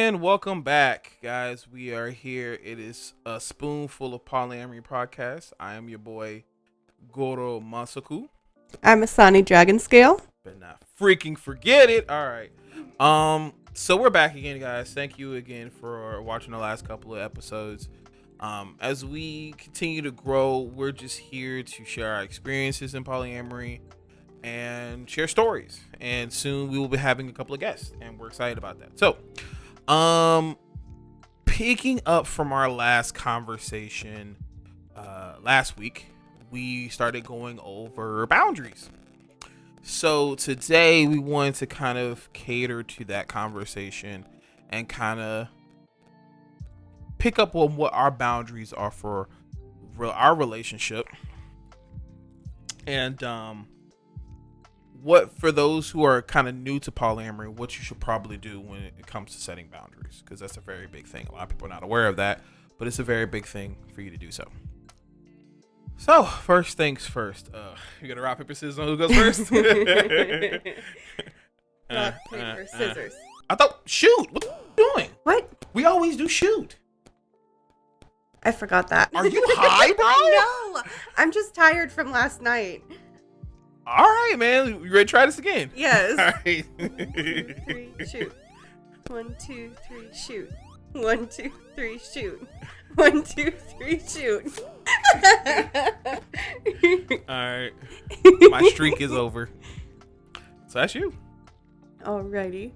And welcome back, guys. We are here. It is a Spoonful of Polyamory podcast. I am your boy, Goro Mazoku. I'm Asanidragonscale. But not freaking forget it. All right. So we're back again, guys. Thank you again for watching the last couple of episodes. As we continue to grow, we're just here to share our experiences in polyamory and share stories. And soon we will be having a couple of guests, and we're excited about that. So, picking up from our last conversation last week, we started going over boundaries. So today we wanted to kind of cater to that conversation and kind of pick up on what our boundaries are for our relationship, and what, for those who are kind of new to polyamory, what you should probably do when it comes to setting boundaries, because that's a very big thing. A lot of people are not aware of that, but it's a very big thing for you to do so. So, first things first. You gonna rock, paper, scissors on who goes first? Rock, paper, scissors. I thought, shoot, what are you doing? What? We always do shoot. I forgot that. Are you high, bro? No, I'm just tired from last night. All right, man. You ready to try this again? Yes. All right. 1, 2, 3, shoot. 1, 2, 3, shoot. 1, 2, 3, shoot. 1, 2, 3, shoot. All right. My streak is over. So that's you. Alrighty.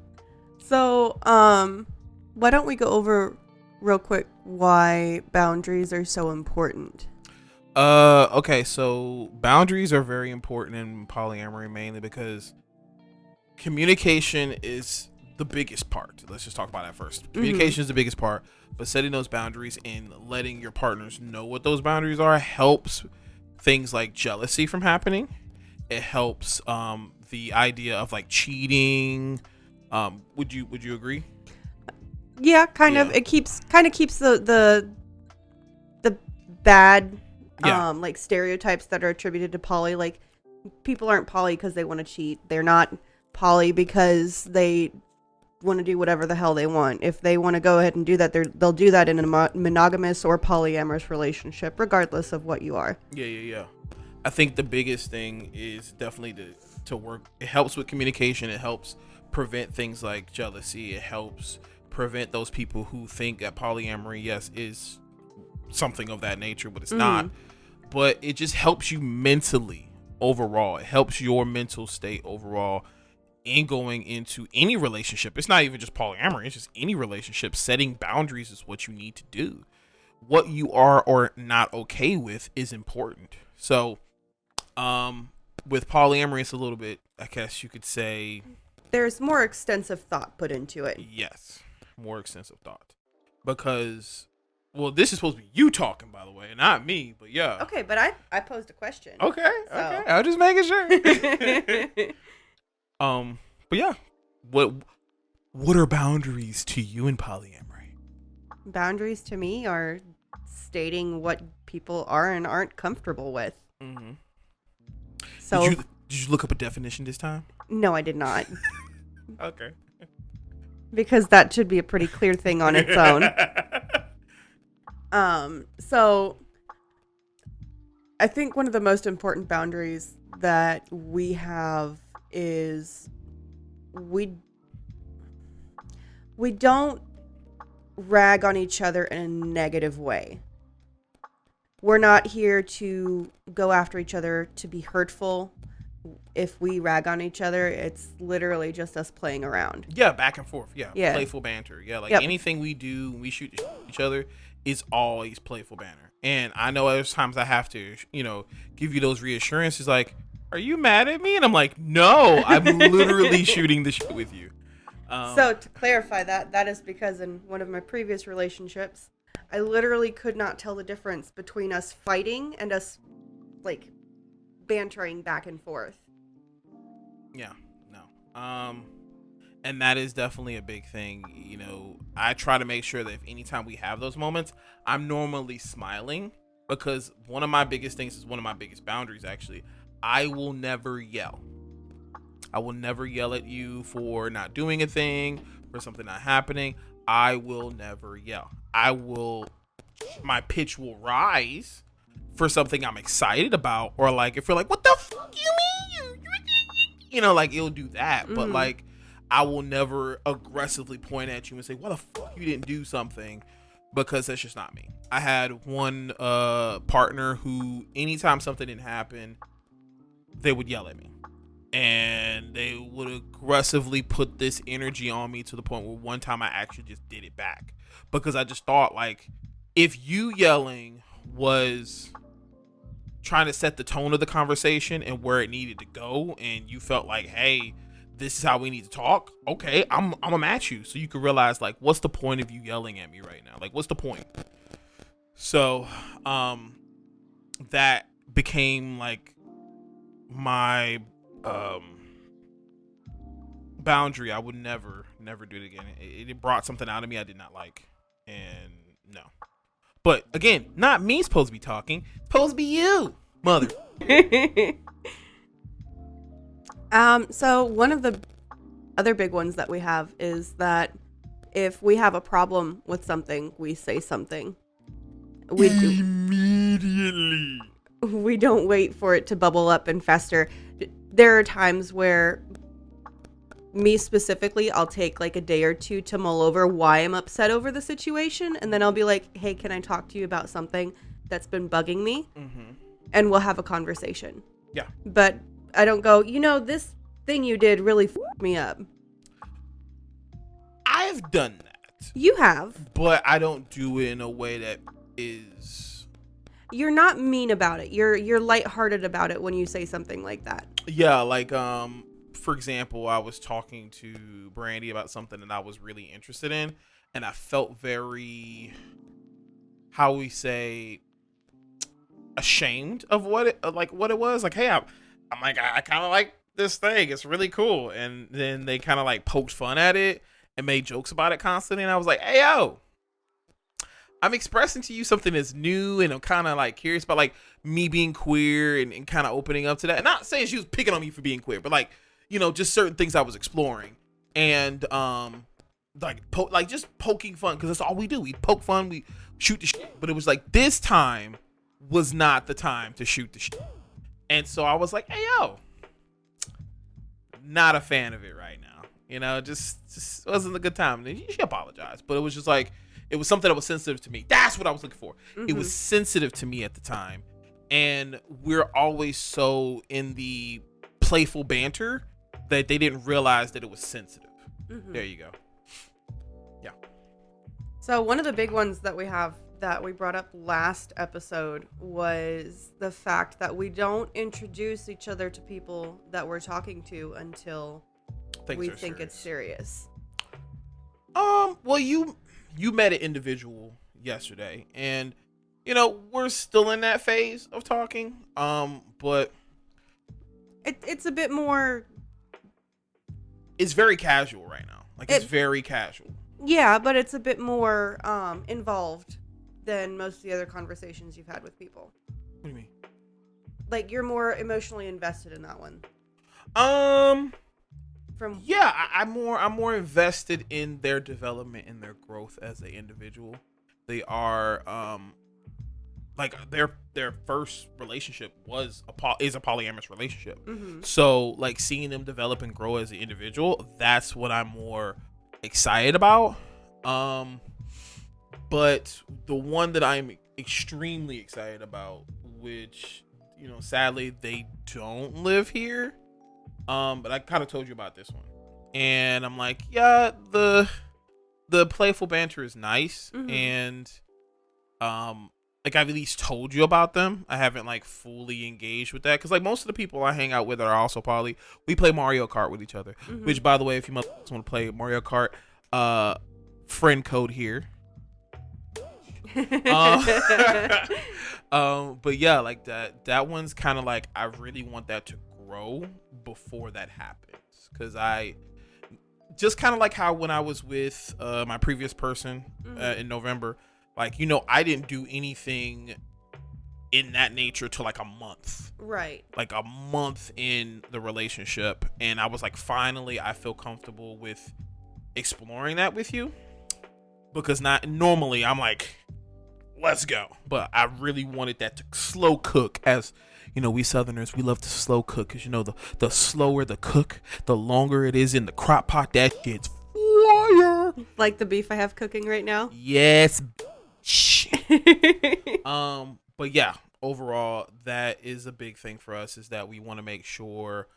So, why don't we go over real quick why boundaries are so important? Okay, so boundaries are very important in polyamory, mainly because communication is the biggest part. Let's just talk about that first. Communication is the biggest part, but setting those boundaries and letting your partners know what those boundaries are helps things like jealousy from happening. It helps the idea of like cheating. Would you agree? Yeah, kind of. It keeps the bad like stereotypes that are attributed to poly. Like, people aren't poly because they want to cheat. They're not poly because they want to do whatever the hell they want. If they want to go ahead and do that, they'll do that in a monogamous or polyamorous relationship, regardless of what you are. Yeah. I think the biggest thing is definitely to work. It helps with communication. It helps prevent things like jealousy. It helps prevent those people who think that polyamory, yes, is something of that nature, but it's not. But it just helps you mentally overall. It helps your mental state overall in going into any relationship. It's not even just polyamory, it's just any relationship. Setting boundaries is what you need to do. What you are or not okay with is important. So with polyamory, it's a little bit, I guess you could say, there's more extensive thought put into it. Yes, more extensive thought, because, well, this is supposed to be you talking, by the way, not me, but yeah. Okay, but I posed a question. Okay, I'm just making sure. But yeah, what are boundaries to you in polyamory? Boundaries to me are stating what people are and aren't comfortable with. So did you look up a definition this time? No, I did not. Okay. Because that should be a pretty clear thing on its own. So I think one of the most important boundaries that we have is we don't rag on each other in a negative way. We're not here to go after each other to be hurtful. If we rag on each other, it's literally just us playing around. Yeah, back and forth. Yeah. Yeah. Playful banter. Yeah, like Yep. anything we do, we shoot each other, is always playful banter. And I know there's times I have to, give you those reassurances like, are you mad at me? And I'm like, no, I'm literally shooting the shit with you. So to clarify that is because in one of my previous relationships, I literally could not tell the difference between us fighting and us like bantering back and forth. Yeah, no. And that is definitely a big thing. I try to make sure that if anytime we have those moments, I'm normally smiling, because one of my biggest things is one of my biggest boundaries, actually. I will never yell. I will never yell at you for not doing a thing, for something not happening. I will never yell. My pitch will rise for something I'm excited about, or like if you're like, what the fuck you mean? You know, like it'll do that. Mm-hmm. But like I will never aggressively point at you and say, why the fuck you didn't do something, because that's just not me. I had one partner who anytime something didn't happen, they would yell at me. And they would aggressively put this energy on me to the point where one time I actually just did it back. Because I just thought, like, if you yelling was trying to set the tone of the conversation and where it needed to go, and you felt like, hey, this is how we need to talk, okay, I'm gonna match you. So you can realize, like, what's the point of you yelling at me right now? Like, what's the point? So, that became, like, my boundary. I would never do it again. It brought something out of me I did not like, and no. But again, not me supposed to be talking. It's supposed to be you, mother. So one of the other big ones that we have is that if we have a problem with something, we say something. We do Immediately. we don't wait for it to bubble up and fester. There are times where me specifically, I'll take like a day or two to mull over why I'm upset over the situation. And then I'll be like, hey, can I talk to you about something that's been bugging me? Mm-hmm. And we'll have a conversation. Yeah. But I don't go, this thing you did really f***ed me up. I've done that. You have. But I don't do it in a way that is... You're not mean about it. You're lighthearted about it when you say something like that. Yeah, like, for example, I was talking to Brandy about something that I was really interested in, and I felt very, how we say, ashamed of what it was. Like, hey, I'm like, I kind of like this thing. It's really cool. And then they kind of like poked fun at it and made jokes about it constantly. And I was like, hey, yo, I'm expressing to you something that's new, and I'm kind of like curious about like me being queer and kind of opening up to that. And not saying she was picking on me for being queer, but like, just certain things I was exploring, and just poking fun, because that's all we do. We poke fun, we shoot the shit. But it was like this time was not the time to shoot the shit, and so I was like, hey, yo, not a fan of it right now. Just wasn't a good time. And she apologized, but it was just like, it was something that was sensitive to me. That's what I was looking for. Mm-hmm. It was sensitive to me at the time. And we're always so in the playful banter that they didn't realize that it was sensitive. Mm-hmm. There you go. Yeah. So one of the big ones that we have that we brought up last episode was the fact that we don't introduce each other to people that we're talking to until we think it's serious. Well, you met an individual yesterday, and we're still in that phase of talking, but it's a bit more, it's very casual right now. Like, it's very casual. Yeah, but it's a bit more involved than most of the other conversations you've had with people. What do you mean? Like, you're more emotionally invested in that one. I'm more invested in their development and their growth as an individual. They are like their first relationship is a polyamorous relationship. Mm-hmm. So like seeing them develop and grow as an individual, that's what I'm more excited about. But the one that I'm extremely excited about, which sadly they don't live here. But I kind of told you about this one, and I'm like, yeah, the playful banter is nice, mm-hmm. and like I've at least told you about them. I haven't like fully engaged with that, because like most of the people I hang out with are also poly. We play Mario Kart with each other, mm-hmm. which, by the way, if you want to play Mario Kart, friend code here. But yeah, like that one's kind of like, I really want that to grow before that happens, because I just kind of like how when I was with my previous person in November, like I didn't do anything in that nature till like a month, right? Like a month in the relationship, and I was like, finally I feel comfortable with exploring that with you. because not normally I'm like, let's go, but I really wanted that to slow cook. As you know, we Southerners, we love to slow cook, because you know, the slower the cook, the longer it is in the crock pot, that shit's fire. Like the beef I have cooking right now. Yes. But yeah, overall, that is a big thing for us, is that we want to make sure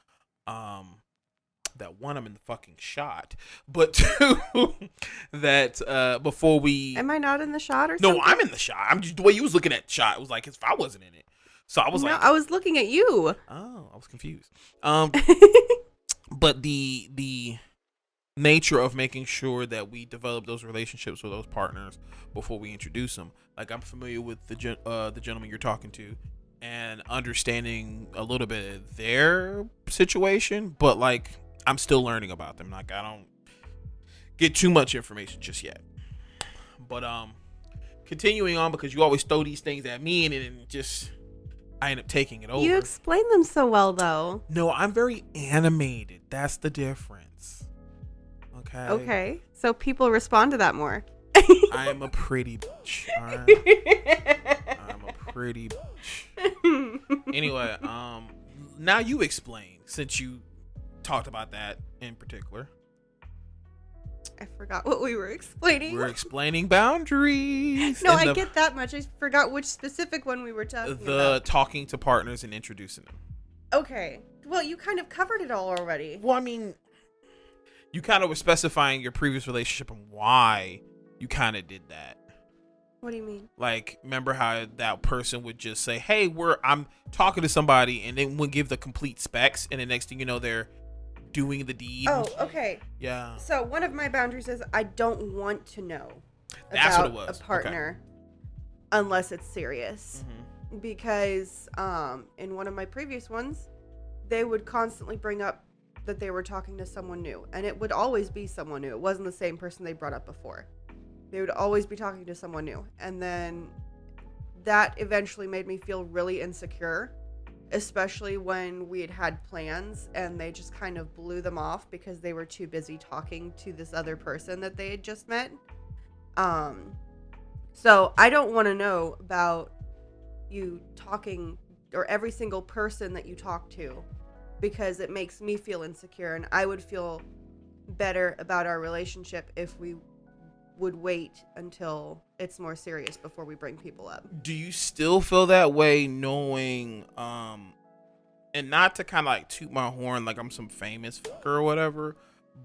that one, I'm in the fucking shot, but two, that before we Am I not in the shot or something? no, I'm in the shot. I'm just, the way you was looking at the shot, it was like as if I wasn't in it. So I was no, like, I was looking at you. oh, I was confused. But the nature of making sure that we develop those relationships with those partners before we introduce them. Like, I'm familiar with the gentleman you're talking to, and understanding a little bit of their situation, but like, I'm still learning about them. Like, I don't get too much information just yet. But continuing on, because you always throw these things at me, and then just I end up taking it over. You explain them so well, though. No, I'm very animated. That's the difference. Okay. Okay, so people respond to that more. I am a pretty bitch. All right? I'm a pretty bitch. Anyway, now you explain, since you talked about that in particular. I forgot what we were explaining. We're explaining boundaries. No, I get that much. I forgot which specific one we were talking about. The talking to partners and introducing them. Okay. Well, you kind of covered it all already. Well, I mean, you kind of were specifying your previous relationship and why you kind of did that. What do you mean? Like, remember how that person would just say, hey, I'm talking to somebody, and then would give the complete specs, and the next thing you know, they're doing the deed. Oh, okay. Yeah. So one of my boundaries is I don't want to know That's about what it was. a partner unless it's serious. Mm-hmm. Because in one of my previous ones, they would constantly bring up that they were talking to someone new, and it would always be someone new. It wasn't the same person they brought up before. They would always be talking to someone new, and then that eventually made me feel really insecure, especially when we had plans and they just kind of blew them off because they were too busy talking to this other person that they had just met. So I don't want to know about you talking, or every single person that you talk to, because it makes me feel insecure, and I would feel better about our relationship if we would wait until it's more serious before we bring people up. Do you still feel that way, knowing and not to kind of like toot my horn like I'm some famous fucker or whatever,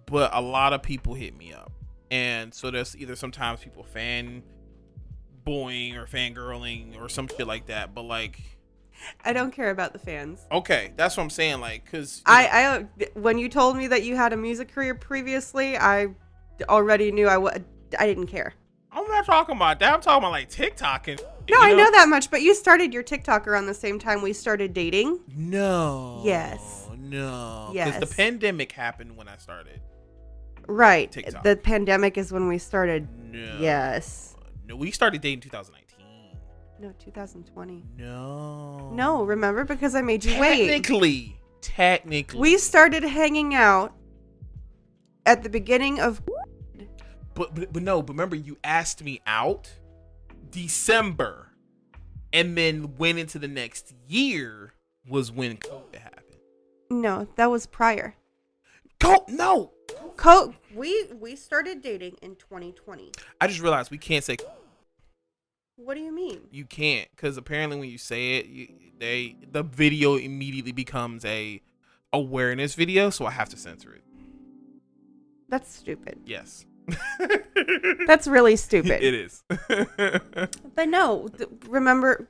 but a lot of people hit me up, and so there's either sometimes people fanboying or fangirling or some shit like that, but like, I don't care about the fans. okay, that's what I'm saying. Like, because I when you told me that you had a music career previously, I already knew I didn't care. I'm not talking about that. I'm talking about like TikTok and. No, I know that much, but you started your TikTok around the same time we started dating. No. Yes. No. Yes. Because the pandemic happened when I started. Right. TikTok. The pandemic is when we started. No. Yes. No, we started dating 2019. No, 2020. No. No, remember? Because I made you wait. Technically. We started hanging out at the beginning of... But no, but remember, you asked me out December, and then went into the next year was when COVID happened. No, that was prior. No. We started dating in 2020. I just realized we can't say. What do you mean? You can't, because apparently when you say it, the video immediately becomes a awareness video, so I have to censor it. That's stupid. Yes. That's really stupid. It is. But no, remember,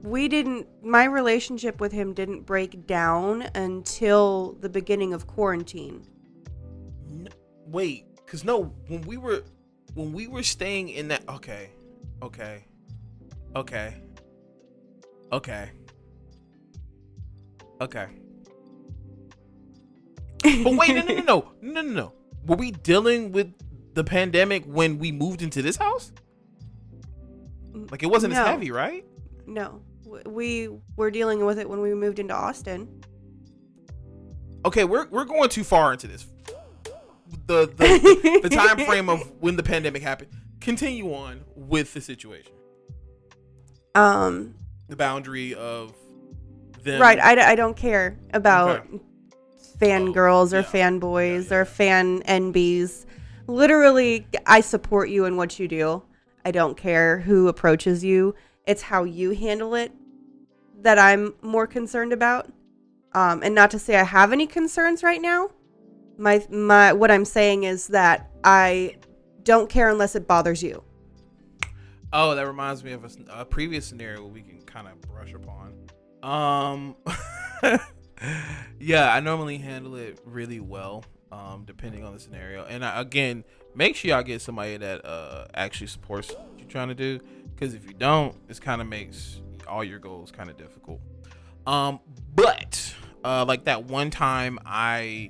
my relationship with him didn't break down until the beginning of quarantine. No, wait, because no, when we were staying in that, okay. But wait, no. Were we dealing with the pandemic when we moved into this house? Like, it wasn't as heavy, right? No, we were dealing with it when we moved into Austin. Okay, we're going too far into this. The time frame of when the pandemic happened. continue on with the situation. Um, The boundary of them. right. I don't care about Okay. fangirls or Yeah. fanboys Yeah. or fan NBs. Literally, I support you in what you do. I don't care who approaches you. It's how you handle it that I'm more concerned about. And not to say I have any concerns right now. My what I'm saying is that I don't care unless it bothers you. Oh, that reminds me of a previous scenario we can kind of brush upon. Yeah, I normally handle it really well, depending on the scenario. And again, make sure y'all get somebody that actually supports what you're trying to do, because if you don't, this kind of makes all your goals kind of difficult. But like that one time I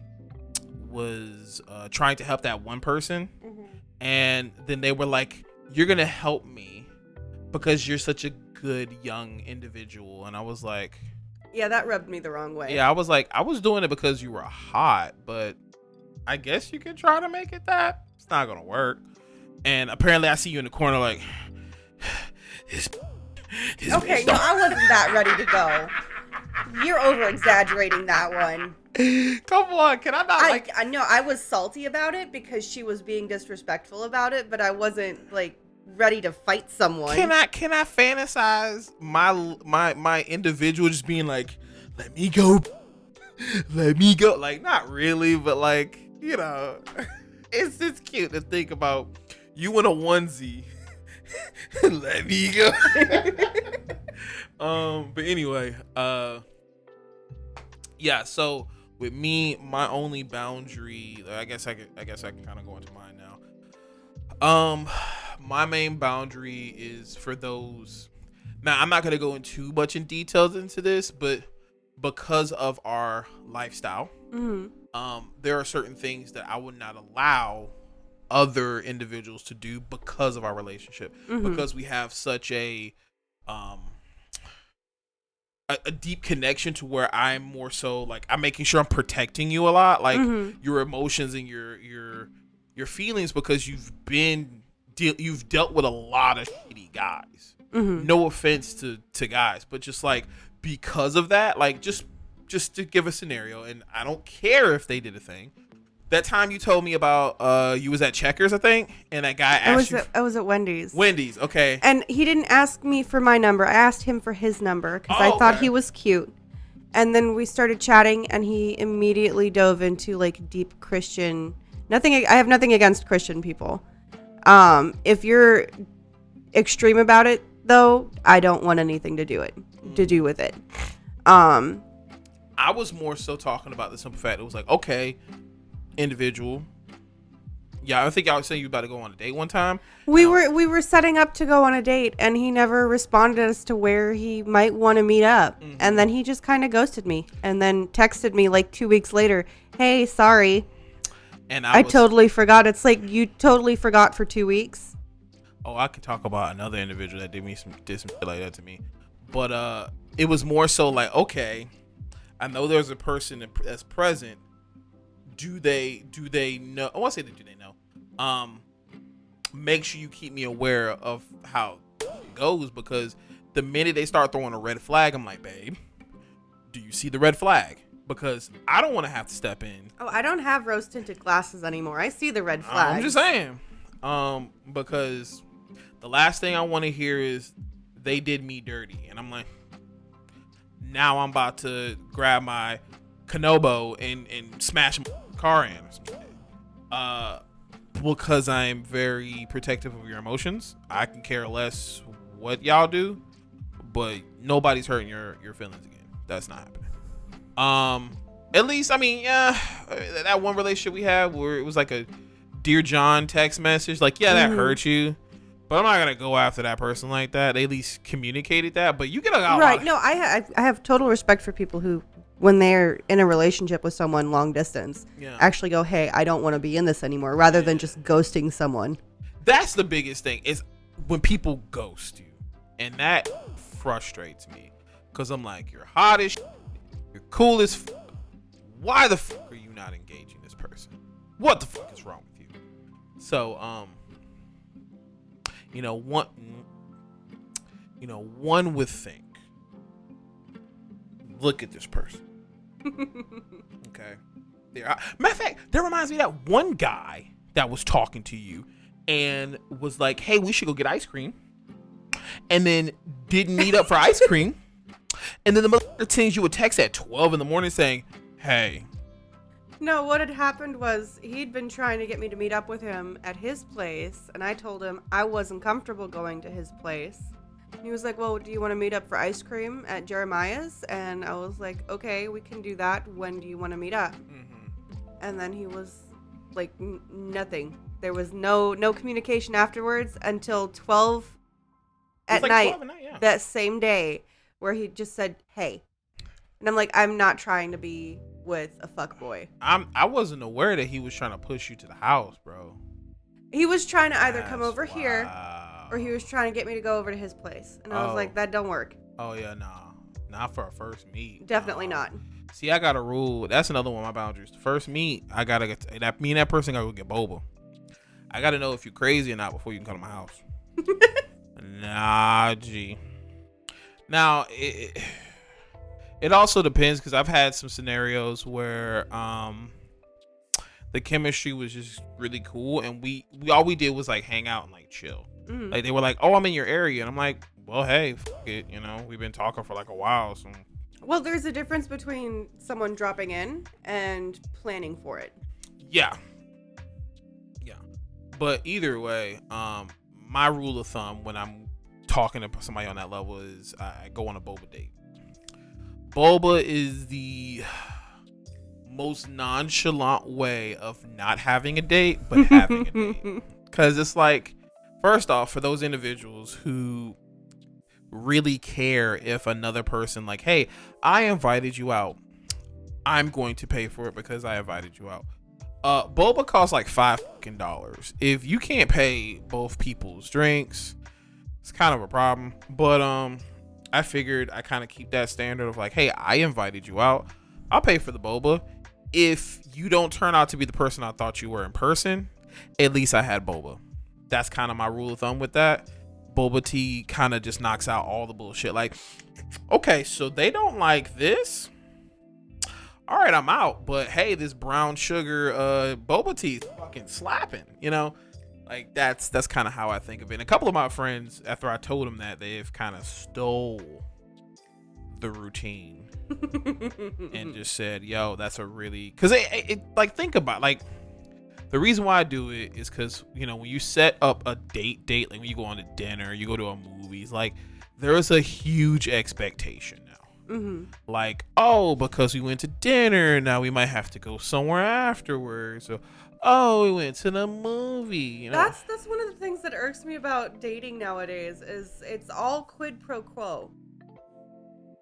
was trying to help that one person, and then they were like, "You're gonna help me because you're such a good young individual," and I was like, Yeah, that rubbed me the wrong way. yeah, I was like, I was doing it because you were hot, but I guess you could try to make it that. It's not gonna work. And apparently I see you in the corner like this Okay, no, I wasn't that ready to go. You're over exaggerating that one. Come on, can I not I know I was salty about it because she was being disrespectful about it, but I wasn't like ready to fight someone. Can I fantasize my individual just being like, let me go, like, not really, but like, you know, it's just cute to think about you in a onesie. Let me go. But anyway, yeah, so with me, my only boundary, I guess I can kind of go into mine now. My main boundary is for those. Now, I'm not gonna go too much in details into this, but because of our lifestyle, there are certain things that I would not allow other individuals to do because of our relationship, because we have such a deep connection to where I'm more so like I'm making sure I'm protecting you a lot, like your emotions and your feelings, because you've dealt with a lot of shitty guys. No offense to guys, but just like because of that, like just to give a scenario, and I don't care if they did a thing. That time you told me about you was at Checkers, I think, and that guy asked you. I was at Wendy's. Wendy's, okay. And he didn't ask me for my number. I asked him for his number because I thought he was cute. And then we started chatting, and he immediately dove into like deep Christian. I have nothing against Christian people. If you're extreme about it, though, I don't want anything to do with it. I was more so talking about the simple fact it was like, okay, individual. Yeah, I think y'all was saying you about to go on a date one time. We were setting up to go on a date, and he never responded as to where he might want to meet up. And then he just kind of ghosted me, and then texted me like 2 weeks later, "Hey, sorry." And I totally forgot. It's like you totally forgot for 2 weeks. Oh, I could talk about another individual that did some shit like that to me, but it was more so like, okay, I know there's a person that's present. Do they know? I want to say that do they know? Make sure you keep me aware of how it goes, because the minute they start throwing a red flag, I'm like, babe, do you see the red flag? Because I don't want to have to step in. Oh, I don't have rose tinted glasses anymore. I see the red flag. I'm just saying, because the last thing I want to hear is they did me dirty, and I'm like, now I'm about to grab my Kanobo and smash my car in or something. Because I'm very protective of your emotions. I can care less what y'all do, but nobody's hurting your feelings again. That's not happening. At least, I mean, yeah, that one relationship we had where it was like a Dear John text message, like, yeah, that hurt you, but I'm not gonna go after that person like that. They at least communicated that, but you get a lot. Right. No, I have total respect for people who, when they're in a relationship with someone long distance, actually go, hey, I don't want to be in this anymore, rather than just ghosting someone. That's the biggest thing, is when people ghost you, and that frustrates me, because I'm like, you're hot as shit, you're cool as f- why the fuck are you not engaging this person? What the fuck is wrong with you? So one would think, look at this person. Okay. Matter of fact, that reminds me of that one guy that was talking to you and was like, hey, we should go get ice cream. And then didn't meet up for ice cream. And then the motherfucker sends you a text at 12 in the morning saying, hey. No, what had happened was he'd been trying to get me to meet up with him at his place. And I told him I wasn't comfortable going to his place. And he was like, well, do you want to meet up for ice cream at Jeremiah's? And I was like, okay, we can do that. When do you want to meet up? Mm-hmm. And then he was like, nothing. There was no communication afterwards until 12 at night, yeah. That same day, where he just said, hey. And I'm like, I'm not trying to be with a fuckboy. I wasn't aware that he was trying to push you to the house, bro. He was trying to either come over here or he was trying to get me to go over to his place. And I was like, that don't work. Oh, yeah, nah. Not for a first meet. Definitely not. See, I got a rule. That's another one of my boundaries. The first meet, I got to get, me and that person got to go get boba. I got to know if you're crazy or not before you can come to my house. Nah, G. Now, it also depends, because I've had some scenarios where the chemistry was just really cool, and we all we did was like hang out and like chill. Mm. Like they were like, oh, I'm in your area, and I'm like, well, hey, fuck it, we've been talking for like a while, so. Well, there's a difference between someone dropping in and planning for it. Yeah. But either way, my rule of thumb when I'm talking to somebody on that level is I go on a boba date. Boba is the most nonchalant way of not having a date, but having a date. Because it's like, first off, for those individuals who really care if another person, like, hey, I invited you out, I'm going to pay for it because I invited you out. Boba costs like $5. If you can't pay both people's drinks, it's kind of a problem. But I figured I kind of keep that standard of like, hey, I invited you out, I'll pay for the boba. If you don't turn out to be the person I thought you were in person, at least I had boba. That's kind of my rule of thumb with that. Boba tea kind of just knocks out all the bullshit. Like, okay, so they don't like this. All right, I'm out. But hey, this brown sugar boba tea is fucking slapping, Like that's kind of how I think of it. And a couple of my friends, after I told them that, they've kind of stole the routine and just said, yo, that's a really, because it like, think about, like, the reason why I do it is because, when you set up a date, like when you go on a dinner, you go to a movies, like, there is a huge expectation now. Mm-hmm. Like, oh, because we went to dinner, now we might have to go somewhere afterwards. So, oh, we went to the movie. That's one of the things that irks me about dating nowadays is it's all quid pro quo.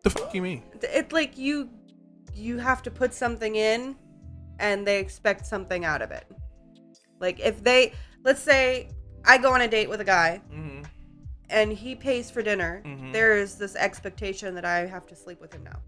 The fuck you mean? It's like you have to put something in, and they expect something out of it. Like let's say I go on a date with a guy. Mm-hmm. And he pays for dinner, mm-hmm. There is this expectation that I have to sleep with him now.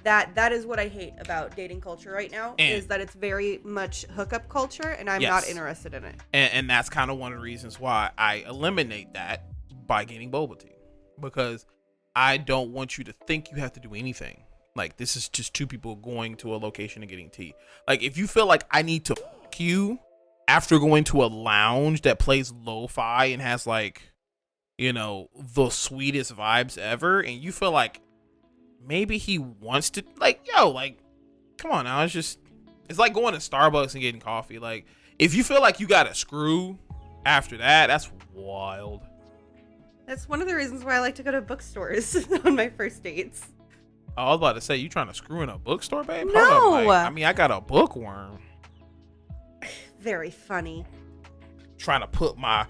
That is what I hate about dating culture right now, is that it's very much hookup culture, and I'm not interested in it. And that's kind of one of the reasons why I eliminate that by getting boba tea. Because I don't want you to think you have to do anything. Like, this is just two people going to a location and getting tea. Like, if you feel like I need to fuck you after going to a lounge that plays lo-fi and has like, the sweetest vibes ever, and you feel like maybe he wants to, like, yo, like, come on now, it's like going to Starbucks and getting coffee. Like, if you feel like you got a screw after that, that's wild. That's one of the reasons why I like to go to bookstores on my first dates. Oh, I was about to say, you trying to screw in a bookstore, babe? No. Hold up, like, I got a bookworm. Very funny. Trying to put my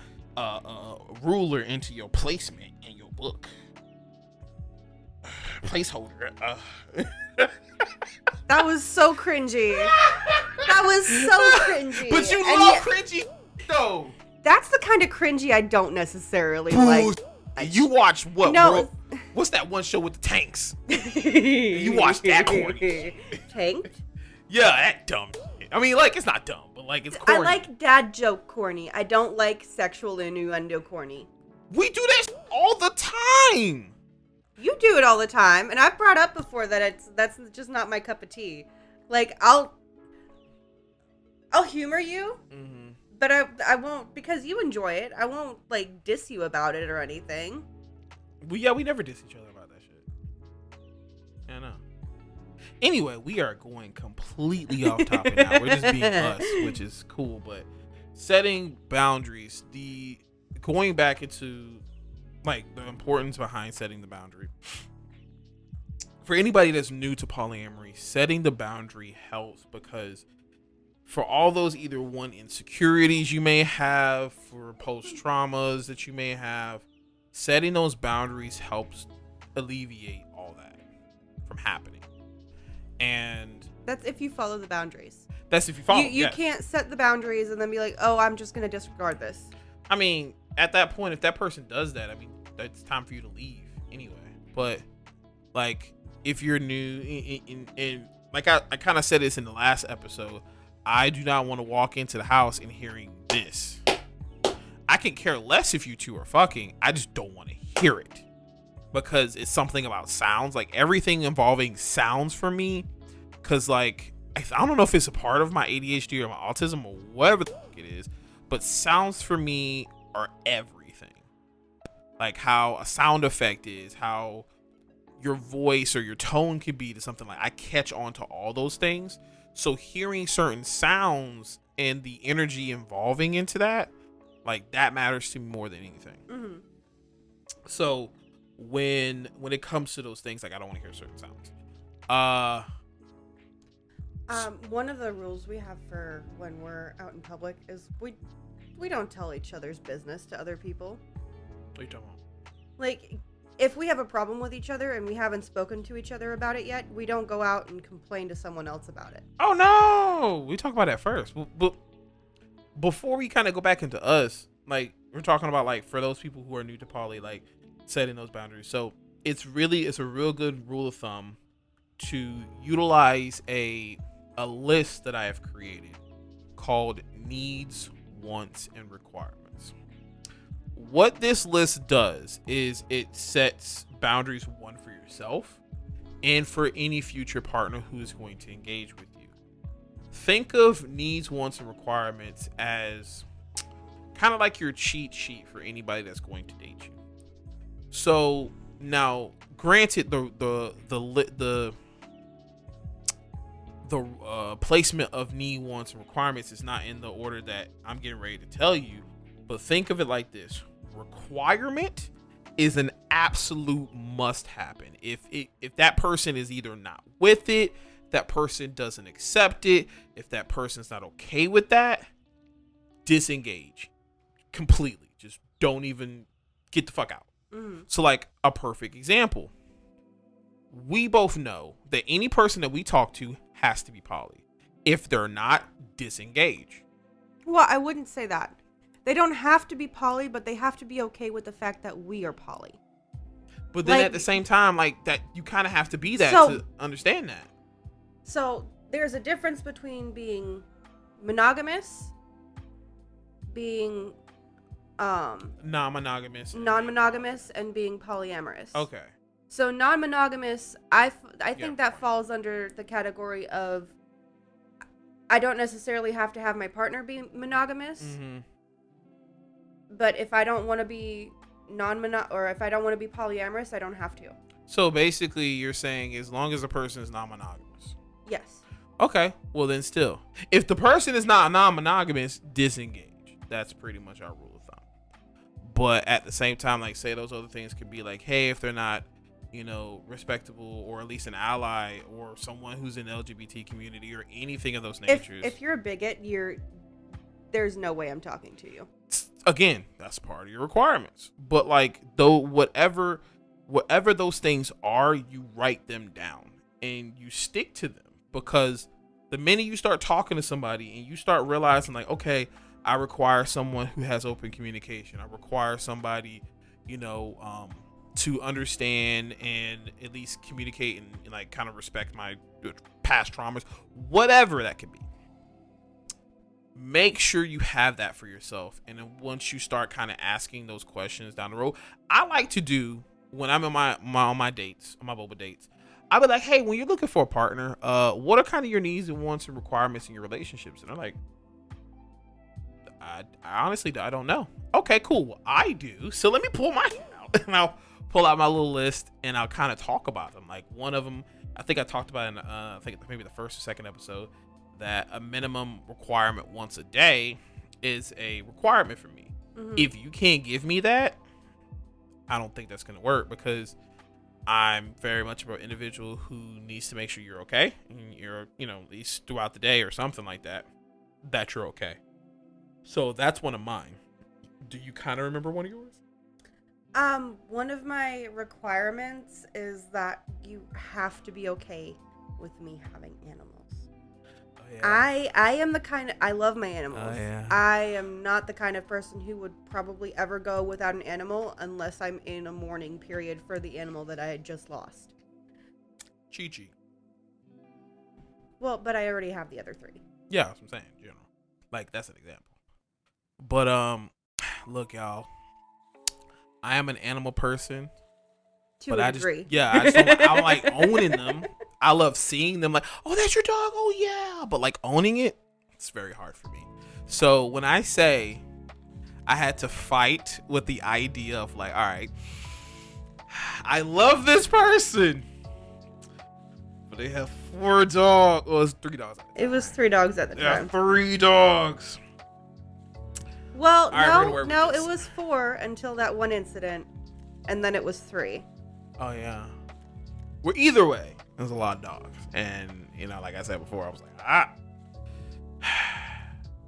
ruler into your placement in your book. Placeholder. That was so cringy. But you love cringy though. That's the kind of cringy I don't necessarily like. You watch what? No. What's that one show with the tanks? You watch that corny. Tanked? Yeah, that dumb shit. I mean, like, it's not dumb, but like, it's I corny. like dad joke corny. I don't like sexual innuendo corny. We do this all the time. You do it all the time, and I've brought up before that that's just not my cup of tea. Like, I'll humor you, but I won't, because you enjoy it. I won't like diss you about it or anything. We never diss each other about that shit. I know. Anyway, we are going completely off topic now. We're just being us, which is cool. But setting boundaries, going back into like the importance behind setting the boundary. For anybody that's new to polyamory, setting the boundary helps, because for all those either one insecurities you may have, for post traumas that you may have, setting those boundaries helps alleviate all that from happening. And that's if you follow the boundaries. That's if you follow. You can't set the boundaries and then be like, oh, I'm just going to disregard this. I mean, at that point, if that person does that, I mean, it's time for you to leave anyway. But like, if you're new, and like I kind of said this in the last episode, I do not want to walk into the house and hearing this. I can care less if you two are fucking. I just don't want to hear it, because it's something about sounds. Like, everything involving sounds for me, because like, I don't know if it's a part of my ADHD or my autism or whatever the fuck it is, but sounds for me are everything. Like how a sound effect is, how your voice or your tone could be to something. Like, I catch on to all those things. So hearing certain sounds and the energy involving into that, like, that matters to me more than anything. Mm-hmm. So when it comes to those things, like, I don't want to hear certain sounds. One of the rules we have for when we're out in public is we don't tell each other's business to other people. What are you talking about? Like, if we have a problem with each other and we haven't spoken to each other about it yet, we don't go out and complain to someone else about it. Oh no, we talk about that first. But before we kind of go back into us, like, we're talking about, like, for those people who are new to poly, like, setting those boundaries. So it's a real good rule of thumb to utilize a list that I have created called needs, wants, and requirements. What this list does is it sets boundaries, one, for yourself and for any future partner who is going to engage with you. Think of needs, wants, and requirements as kind of like your cheat sheet for anybody that's going to date you. So now, granted, the placement of need, wants, and requirements is not in the order that I'm getting ready to tell you, but think of it like this: requirement is an absolute must happen. If that person is either not with it, that person doesn't accept it, if that person's not okay with that, disengage completely. Just don't even get the fuck out. So, like, a perfect example, we both know that any person that we talk to has to be poly. If they're not, disengage. Well, I wouldn't say that. They don't have to be poly, but they have to be okay with the fact that we are poly. But then, like, at the same time, like, that, you kind of have to be that to understand that. So there's a difference between being monogamous, being non-monogamous, and being polyamorous. Okay. So non-monogamous, I think that falls under the category of, I don't necessarily have to have my partner be monogamous, but if I don't want to be if I don't want to be polyamorous, I don't have to. So basically, you're saying as long as the person is non-monogamous. Yes. Okay. Well, then still, if the person is not non-monogamous, disengage. That's pretty much our rule of thumb. But at the same time, like, say those other things could be like, hey, if they're not, respectable, or at least an ally, or someone who's in the LGBT community, or anything of those natures. If you're a bigot, there's no way I'm talking to you. Again, that's part of your requirements. But, like, though, whatever those things are, you write them down and you stick to them, because the minute you start talking to somebody and you start realizing, like, okay, I require someone who has open communication. I require somebody, to understand and at least communicate and like, kind of respect my past traumas, whatever that could be. make sure you have that for yourself. And then once you start kind of asking those questions down the road, I like to do when I'm in on my dates, on my boba dates, I'll be like, hey, when you're looking for a partner, what are kind of your needs and wants and requirements in your relationships? And they're like, I honestly, I don't know. Okay, cool. Well, I do. So let me pull mine out. And I'll pull out my little list and I'll kind of talk about them. Like one of them, I think I talked about in, I think maybe the first or second episode, that a minimum requirement once a day is a requirement for me. Mm-hmm. If you can't give me that, I don't think that's going to work, because I'm very much of an individual who needs to make sure you're okay. And you're, at least throughout the day or something like that, that you're okay. So that's one of mine. Do you kind of remember one of yours? One of my requirements is that you have to be okay with me having animals. Oh, yeah. I am the kind of, I love my animals. Oh, yeah. I am not the kind of person who would probably ever go without an animal unless I'm in a mourning period for the animal that I had just lost. Chi-Chi. Well, but I already have the other three. Yeah, that's what I'm saying, in general. Like, that's an example. But, look, y'all. I am an animal person. To a degree. I just don't, I like owning them. I love seeing them like, oh, that's your dog. Oh, yeah. But like owning it, it's very hard for me. So when I say I had to fight with the idea of like, all right, I love this person, but they have 4 dogs. Well, it was 3 dogs. It was 3 dogs at the time. 3 dogs. Well, no, it was 4 until that one incident, and then it was 3. Oh, yeah. Well, either way, there's a lot of dogs. And, like I said before, I was like,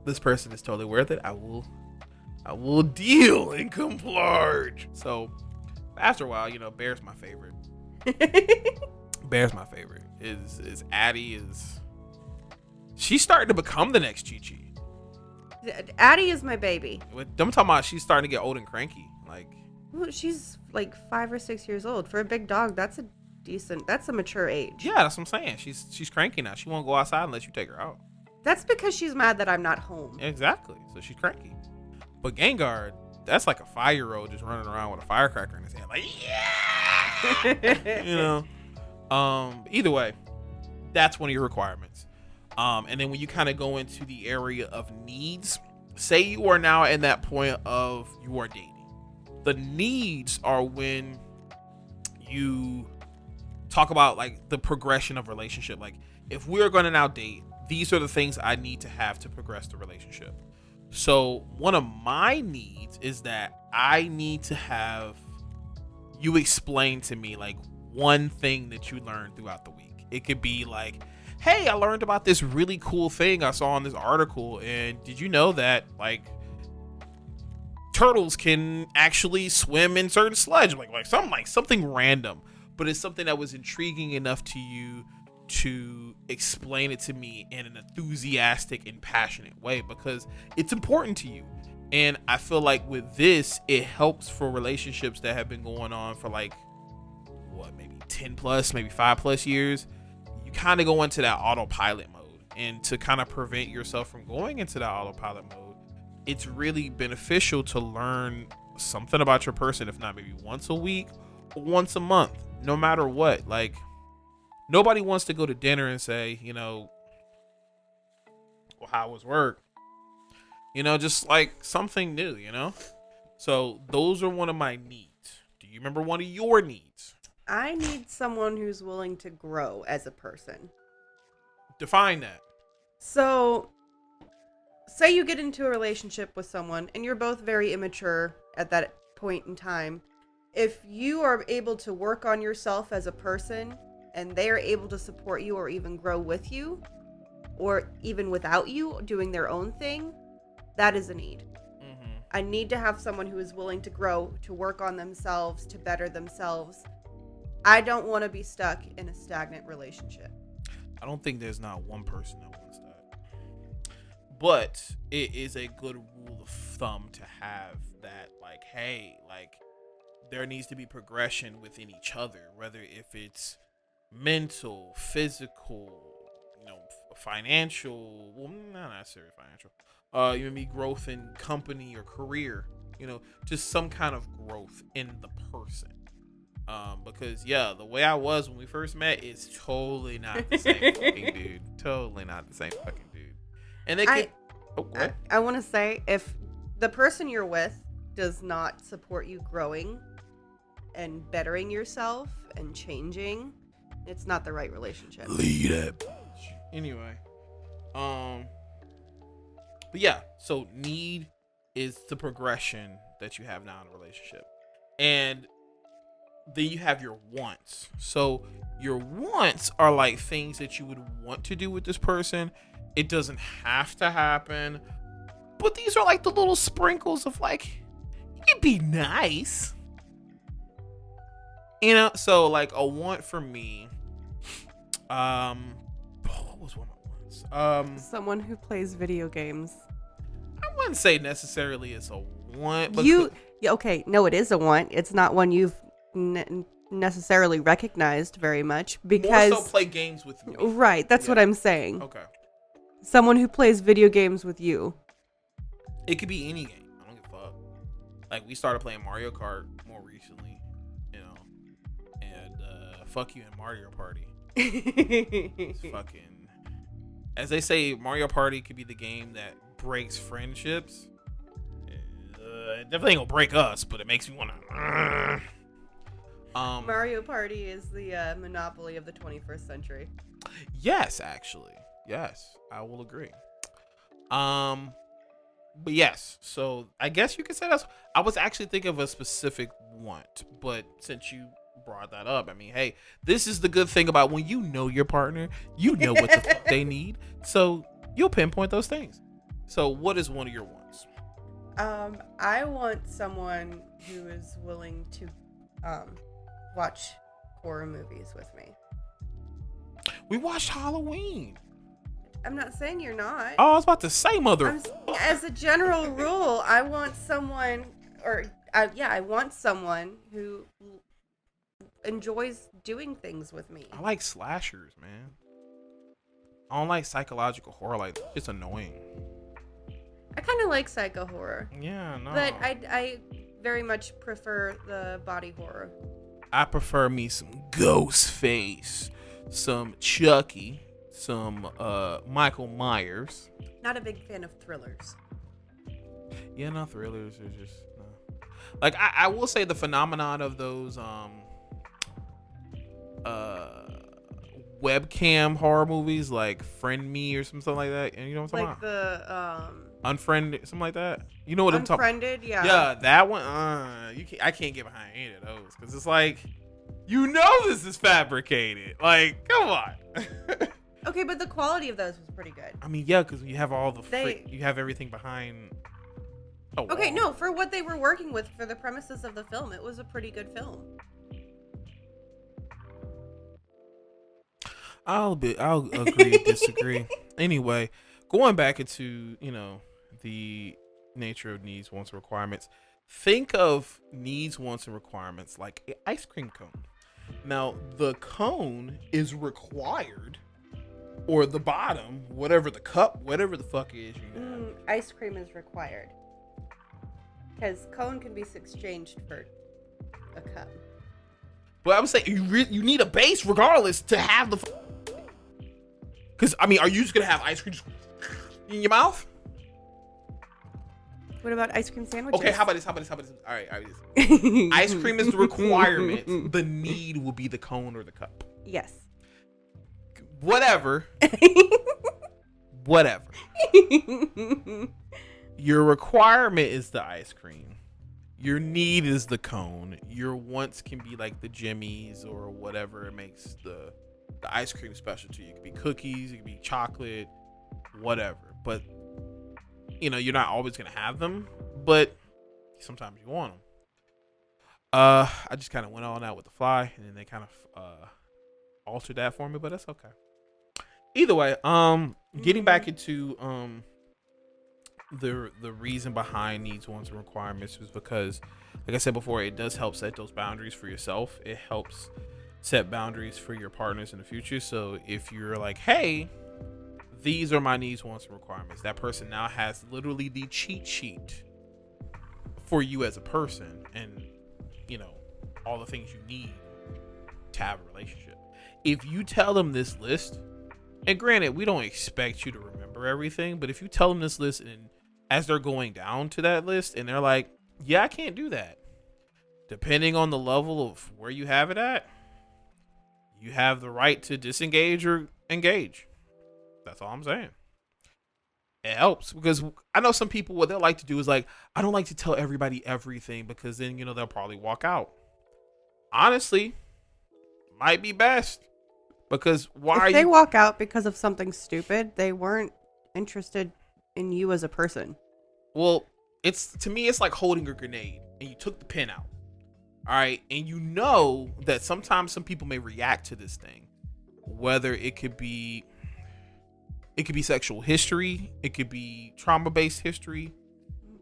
this person is totally worth it. I will deal and come large. So, after a while, Bear's my favorite. Bear's my favorite. Is Addie she's starting to become the next Chi-Chi. Addie is my baby. I'm talking about she's starting to get old and cranky. Like, well, she's like 5 or 6 years old. For a big dog, that's a mature age. Yeah, that's what I'm saying. She's cranky now. She won't go outside unless you take her out. That's because she's mad that I'm not home. Exactly. So she's cranky. But Gengar, that's like a 5-year-old just running around with a firecracker in his hand. Like, yeah! Either way, that's one of your requirements. And then when you kind of go into the area of needs, say you are now in that point of you are dating. The needs are when you talk about like the progression of relationship. Like, if we're going to now date, these are the things I need to have to progress the relationship. So one of my needs is that I need to have you explain to me like one thing that you learned throughout the week. It could be like, hey, I learned about this really cool thing I saw in this article, and did you know that like turtles can actually swim in certain sludge? Like something random, but it's something that was intriguing enough to you to explain it to me in an enthusiastic and passionate way because it's important to you. And I feel like with this, it helps for relationships that have been going on for like maybe 10 plus, maybe 5 plus years. You kind of go into that autopilot mode, and to kind of prevent yourself from going into that autopilot mode, it's really beneficial to learn something about your person, if not maybe once a week or once a month, no matter what. Like, nobody wants to go to dinner and say, well, how was work? Just like something new, So those are one of my needs. Do you remember one of your needs? I need someone who's willing to grow as a person. Define that. So, say you get into a relationship with someone and you're both very immature at that point in time. If you are able to work on yourself as a person and they are able to support you or even grow with you, or even without you doing their own thing, that is a need. Mm-hmm. I need to have someone who is willing to grow, to work on themselves, to better themselves. I don't want to be stuck in a stagnant relationship. I don't think there's not one person that wants that. But it is a good rule of thumb to have that, like, hey, like, there needs to be progression within each other, whether if it's mental, physical, financial, well, not necessarily financial, maybe growth in company or career, just some kind of growth in the person. Because the way I was when we first met is totally not the same fucking dude. Totally not the same fucking dude. And they could. I want to say, if the person you're with does not support you growing and bettering yourself and changing, it's not the right relationship. Lead it. Anyway, but yeah. So need is the progression that you have now in a relationship, and then you have your wants. So your wants are like things that you would want to do with this person. It doesn't have to happen, but these are like the little sprinkles of like, you can be nice. So like a want for me, what was one of my wants? Someone who plays video games. I wouldn't say necessarily it's a want, but okay, no, it is a want. It's not one you've necessarily recognized very much, because more so play games with me. Right, that's what I'm saying. Okay. Someone who plays video games with you. It could be any game. I don't give a fuck. Like, we started playing Mario Kart more recently, and fuck you in Mario Party. It's fucking, as they say, Mario Party could be the game that breaks friendships. It definitely ain't gonna break us, but it makes me want to. Mario Party is the monopoly of the 21st century. Yes, actually. Yes, I will agree. But yes, so I guess you could say that's. I was actually thinking of a specific want, but since you brought that up, I mean, hey, this is the good thing about when you know your partner, you know what the fuck they need, so you'll pinpoint those things. So, what is one of your wants? I want someone who is willing to watch horror movies with me. We watched Halloween. I'm not saying you're not. Oh, I was about to say, mother. As a general rule, I want someone, I want someone who enjoys doing things with me. I like slashers, man. I don't like psychological horror. Like, it's annoying. I kind of like psycho horror. Yeah, no. But I very much prefer the body horror. I prefer me some Ghostface, some Chucky, some Michael Myers. Not a big fan of thrillers. Yeah, no, thrillers are just no. Like, I will say the phenomenon of those webcam horror movies, like Friend Me or something like that. And you know what I'm talking about? Like the Unfriended, something like that. You know what I'm talking about? Unfriended, yeah. Yeah, that one. I can't get behind any of those because it's like, this is fabricated. Like, come on. Okay, but the quality of those was pretty good. I mean, yeah, because you have all you have everything behind. Oh, okay, no, for what they were working with for the premises of the film, it was a pretty good film. I'll agree, disagree. Anyway, going back into, the nature of needs, wants, and requirements. Think of needs, wants, and requirements like an ice cream cone. Now, the cone is required, or the bottom, whatever the cup, whatever the fuck it is, ice cream is required. Because cone can be exchanged for a cup. But I would say you need a base regardless to have the. Because, I mean, are you just going to have ice cream in your mouth? What about ice cream sandwiches? Okay, how about this? All right. Ice cream is the requirement. The need will be the cone or the cup. Yes. Whatever. Your requirement is the ice cream. Your need is the cone. Your wants can be like the jimmies or whatever it makes the ice cream special to you. It could be cookies, it could be chocolate, whatever. But you're not always gonna have them, but sometimes you want them. I just kind of went on out with the fly, and then they kind of altered that for me, but that's okay. Either way, getting back into the reason behind needs, wants, and requirements was because, like I said before, it does help set those boundaries for yourself. It helps set boundaries for your partners in the future. So if you're like, hey, these are my needs, wants, and requirements. That person now has literally the cheat sheet for you as a person, and all the things you need to have a relationship. If you tell them this list, and granted, we don't expect you to remember everything, but if you tell them this list, and as they're going down to that list, and they're like, yeah, I can't do that, depending on the level of where you have it at, you have the right to disengage or engage. That's all I'm saying. It helps, because I know some people, what they'll like to do is like, I don't like to tell everybody everything, because then they'll probably walk out. Honestly, might be best, because if they walk out because of something stupid, they weren't interested in you as a person. Well, to me it's like holding a grenade and you took the pin out. All right, and that sometimes some people may react to this thing, whether it could be sexual history, it could be trauma-based history,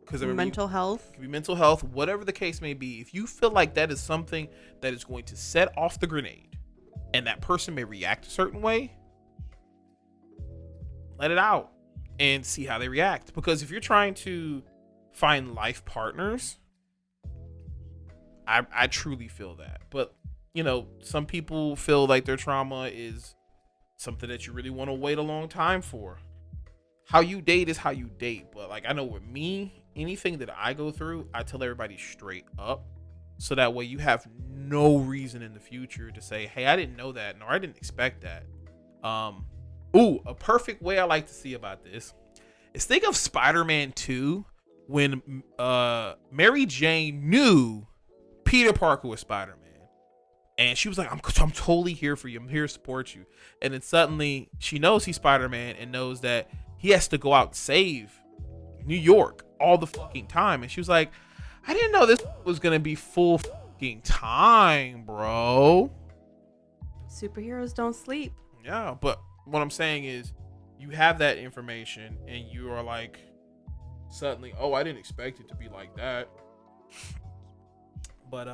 because mental health. It could be mental health, whatever the case may be. If you feel like that is something that is going to set off the grenade, and that person may react a certain way, let it out and see how they react. Because if you're trying to find life partners, I truly feel that. But some people feel like their trauma is something that you really want to wait a long time for. How you date is how you date. But like, I know with me, anything that I go through, I tell everybody straight up, so that way you have no reason in the future to say, hey, I didn't know that, or I didn't expect that. A perfect way I like to see about this is, think of Spider-Man 2 when Mary Jane knew Peter Parker was Spider-Man. And she was like, I'm totally here for you. I'm here to support you. And then suddenly she knows he's Spider-Man and knows that he has to go out and save New York all the fucking time. And she was like, I didn't know this was going to be full fucking time, bro. Superheroes don't sleep. Yeah, but what I'm saying is, you have that information and you are like, suddenly, oh, I didn't expect it to be like that. But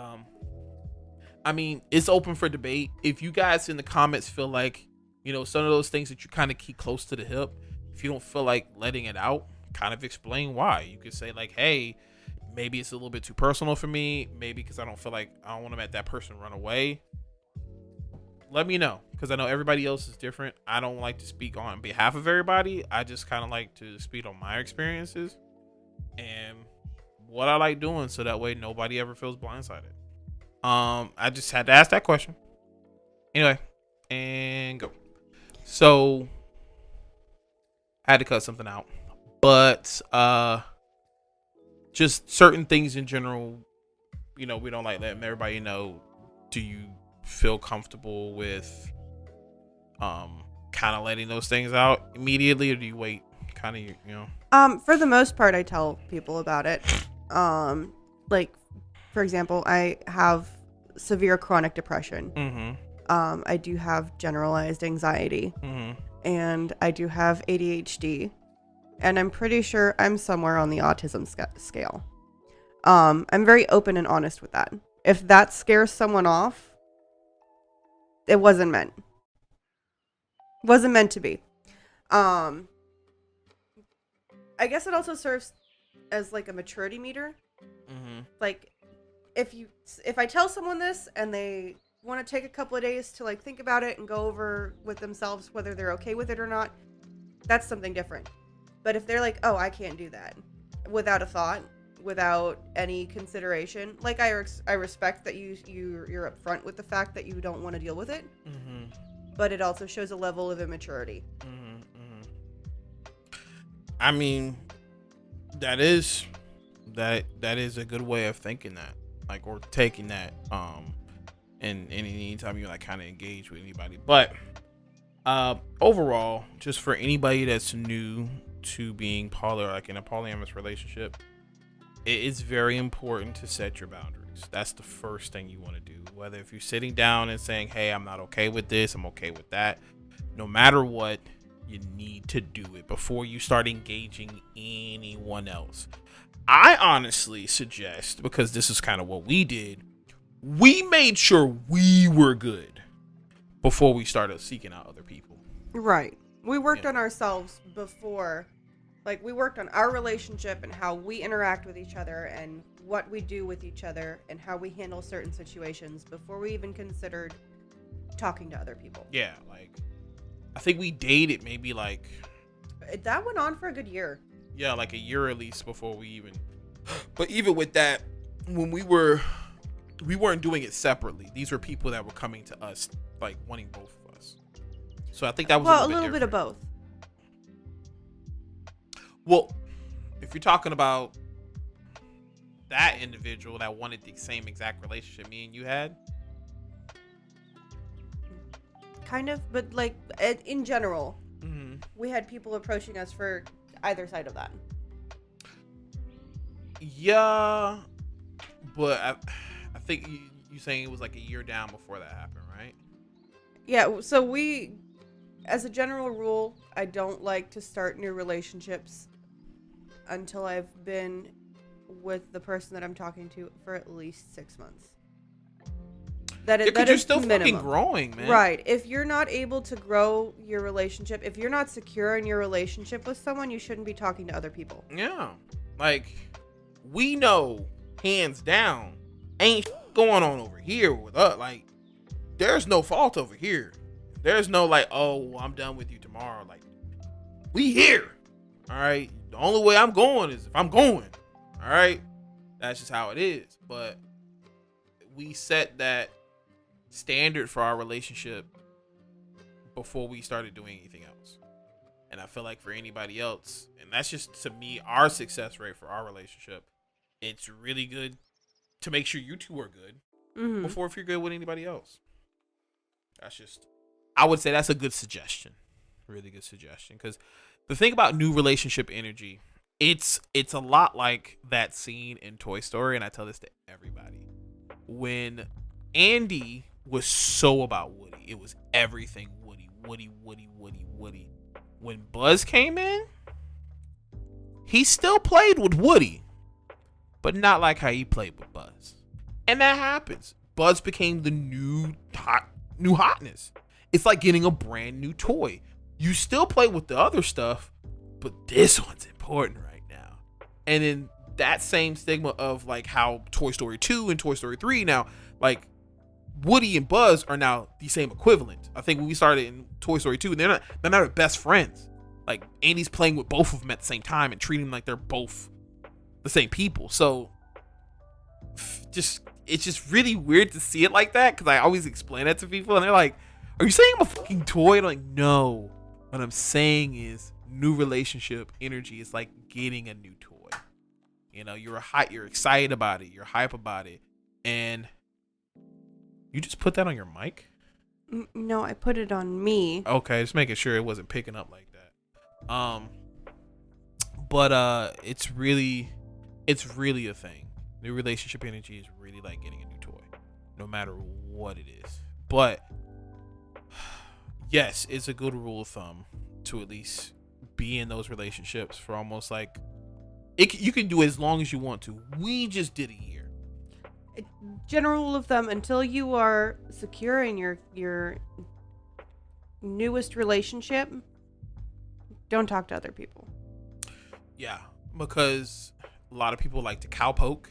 I mean, it's open for debate. If you guys in the comments feel like, some of those things that you kind of keep close to the hip, if you don't feel like letting it out, kind of explain why. You could say like, hey, maybe it's a little bit too personal for me. Maybe because I don't want to let that person run away. Let me know, because I know everybody else is different. I don't like to speak on behalf of everybody. I just kind of like to speak on my experiences and what I like doing, so that way nobody ever feels blindsided. I just had to ask that question. Anyway, and go. So I had to cut something out, but just certain things in general, we don't like letting everybody know. Do you feel comfortable with kind of letting those things out immediately, or do you wait kind of For the most part, I tell people about it. Like, for example, I have severe chronic depression. Mm-hmm. I do have generalized anxiety. Mm-hmm. And I do have ADHD, and I'm pretty sure I'm somewhere on the autism scale. I'm very open and honest with that. If that scares someone off, it wasn't meant. Wasn't meant to be. I guess it also serves as like a maturity meter. Mm-hmm. Like, if I tell someone this and they want to take a couple of days to like think about it and go over with themselves whether they're okay with it or not, that's something different. But if they're like, oh, I can't do that, without a thought, without any consideration, like I respect that you're upfront with the fact that you don't want to deal with it. Mm-hmm. But it also shows a level of immaturity. Mm-hmm. Mm-hmm. I mean, that is a good way of thinking that, like, or taking that, and anytime you like kind of engage with anybody. But overall, just for anybody that's new to being like in a polyamorous relationship, it is very important to set your boundaries. That's the first thing you want to do. Whether if you're sitting down and saying, hey, I'm not okay with this, I'm okay with that, no matter what, you need to do it before you start engaging anyone else. I honestly suggest, because this is kind of what we did, we made sure we were good before we started seeking out other people. Right. We worked Yeah. on ourselves before. Like, we worked on our relationship and how we interact with each other and what we do with each other and how we handle certain situations before we even considered talking to other people. Yeah, like I think we dated maybe like That went on for a good year. yeah, like a year at least before we even. But even with that, when we weren't doing it separately. These were people that were coming to us like wanting both of us. So I think that was Well, a little bit of both. Well, if you're talking about that individual that wanted the same exact relationship me and you had, Kind of, but like in general, we had people approaching us for either side of that. yeah, but I think you saying it was like a year down before that happened, right? Yeah, so we, as a general rule, I don't like to start new relationships until I've been with the person that I'm talking to for at least 6 months. That is, Yeah, 'cause that you're is still minimum. fucking growing, man. Right. If you're not able to grow your relationship, if you're not secure in your relationship with someone, you shouldn't be talking to other people. Yeah, like we know, hands down, ain't going on over here with us. Like, there's no fault over here. There's no like, oh, I'm done with you tomorrow. Like, we here. All right. The only way I'm going is if I'm going. All right. That's just how it is. But we set that standard for our relationship before we started doing anything else. And I feel like for anybody else, and that's just to me, our success rate for our relationship, it's really good to make sure you two are good before if you're good with anybody else. That's just, I would say that's a good suggestion. Really good suggestion. Because the thing about new relationship energy, it's a lot like that scene in Toy Story, and I tell this to everybody. When Andy was so about Woody, it was everything Woody. When Buzz came in, he still played with Woody, but not like how he played with Buzz. And that happens. Buzz became the new hotness. It's like getting a brand new toy. You still play with the other stuff, but this one's important right now. And then that same stigma of like how Toy Story 2 and Toy Story 3 now, like Woody and Buzz are now the same equivalent. I think when we started in Toy Story 2, they're not best friends. Like Andy's playing with both of them at the same time and treating them like they're both the same people. So it's just really weird to see it like that, because I always explain that to people and they're like, are you saying I'm a fucking toy? And I'm like, no. What I'm saying is new relationship energy is like getting a new toy. You know, you're excited about it, you're hype about it, and you just put that on your mic? No, I put it on me. Okay, just making sure it wasn't picking up like that. But it's really a thing. New relationship energy is really like getting a new toy, no matter what it is. But yes, it's a good rule of thumb to at least be in those relationships for almost like you can do it as long as you want to. We just did a year. General rule of thumb: until you are secure in your newest relationship, don't talk to other people. Yeah, because a lot of people like to cowpoke,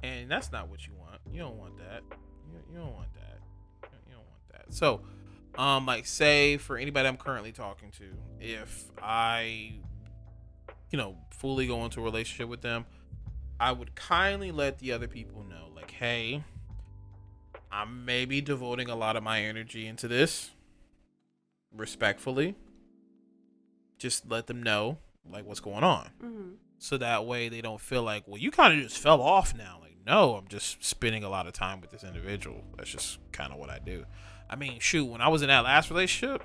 and that's not what you want. You don't want that. You don't want that. You don't want that. So, like, say for anybody I'm currently talking to, if I, fully go into a relationship with them, I would kindly let the other people know, like, hey, I'm maybe devoting a lot of my energy into this. Respectfully, just let them know, like, what's going on. So that way they don't feel like, well, you kind of just fell off now. Like, no, I'm just spending a lot of time with this individual. That's just kind of what I do. I mean, shoot, when I was in that last relationship,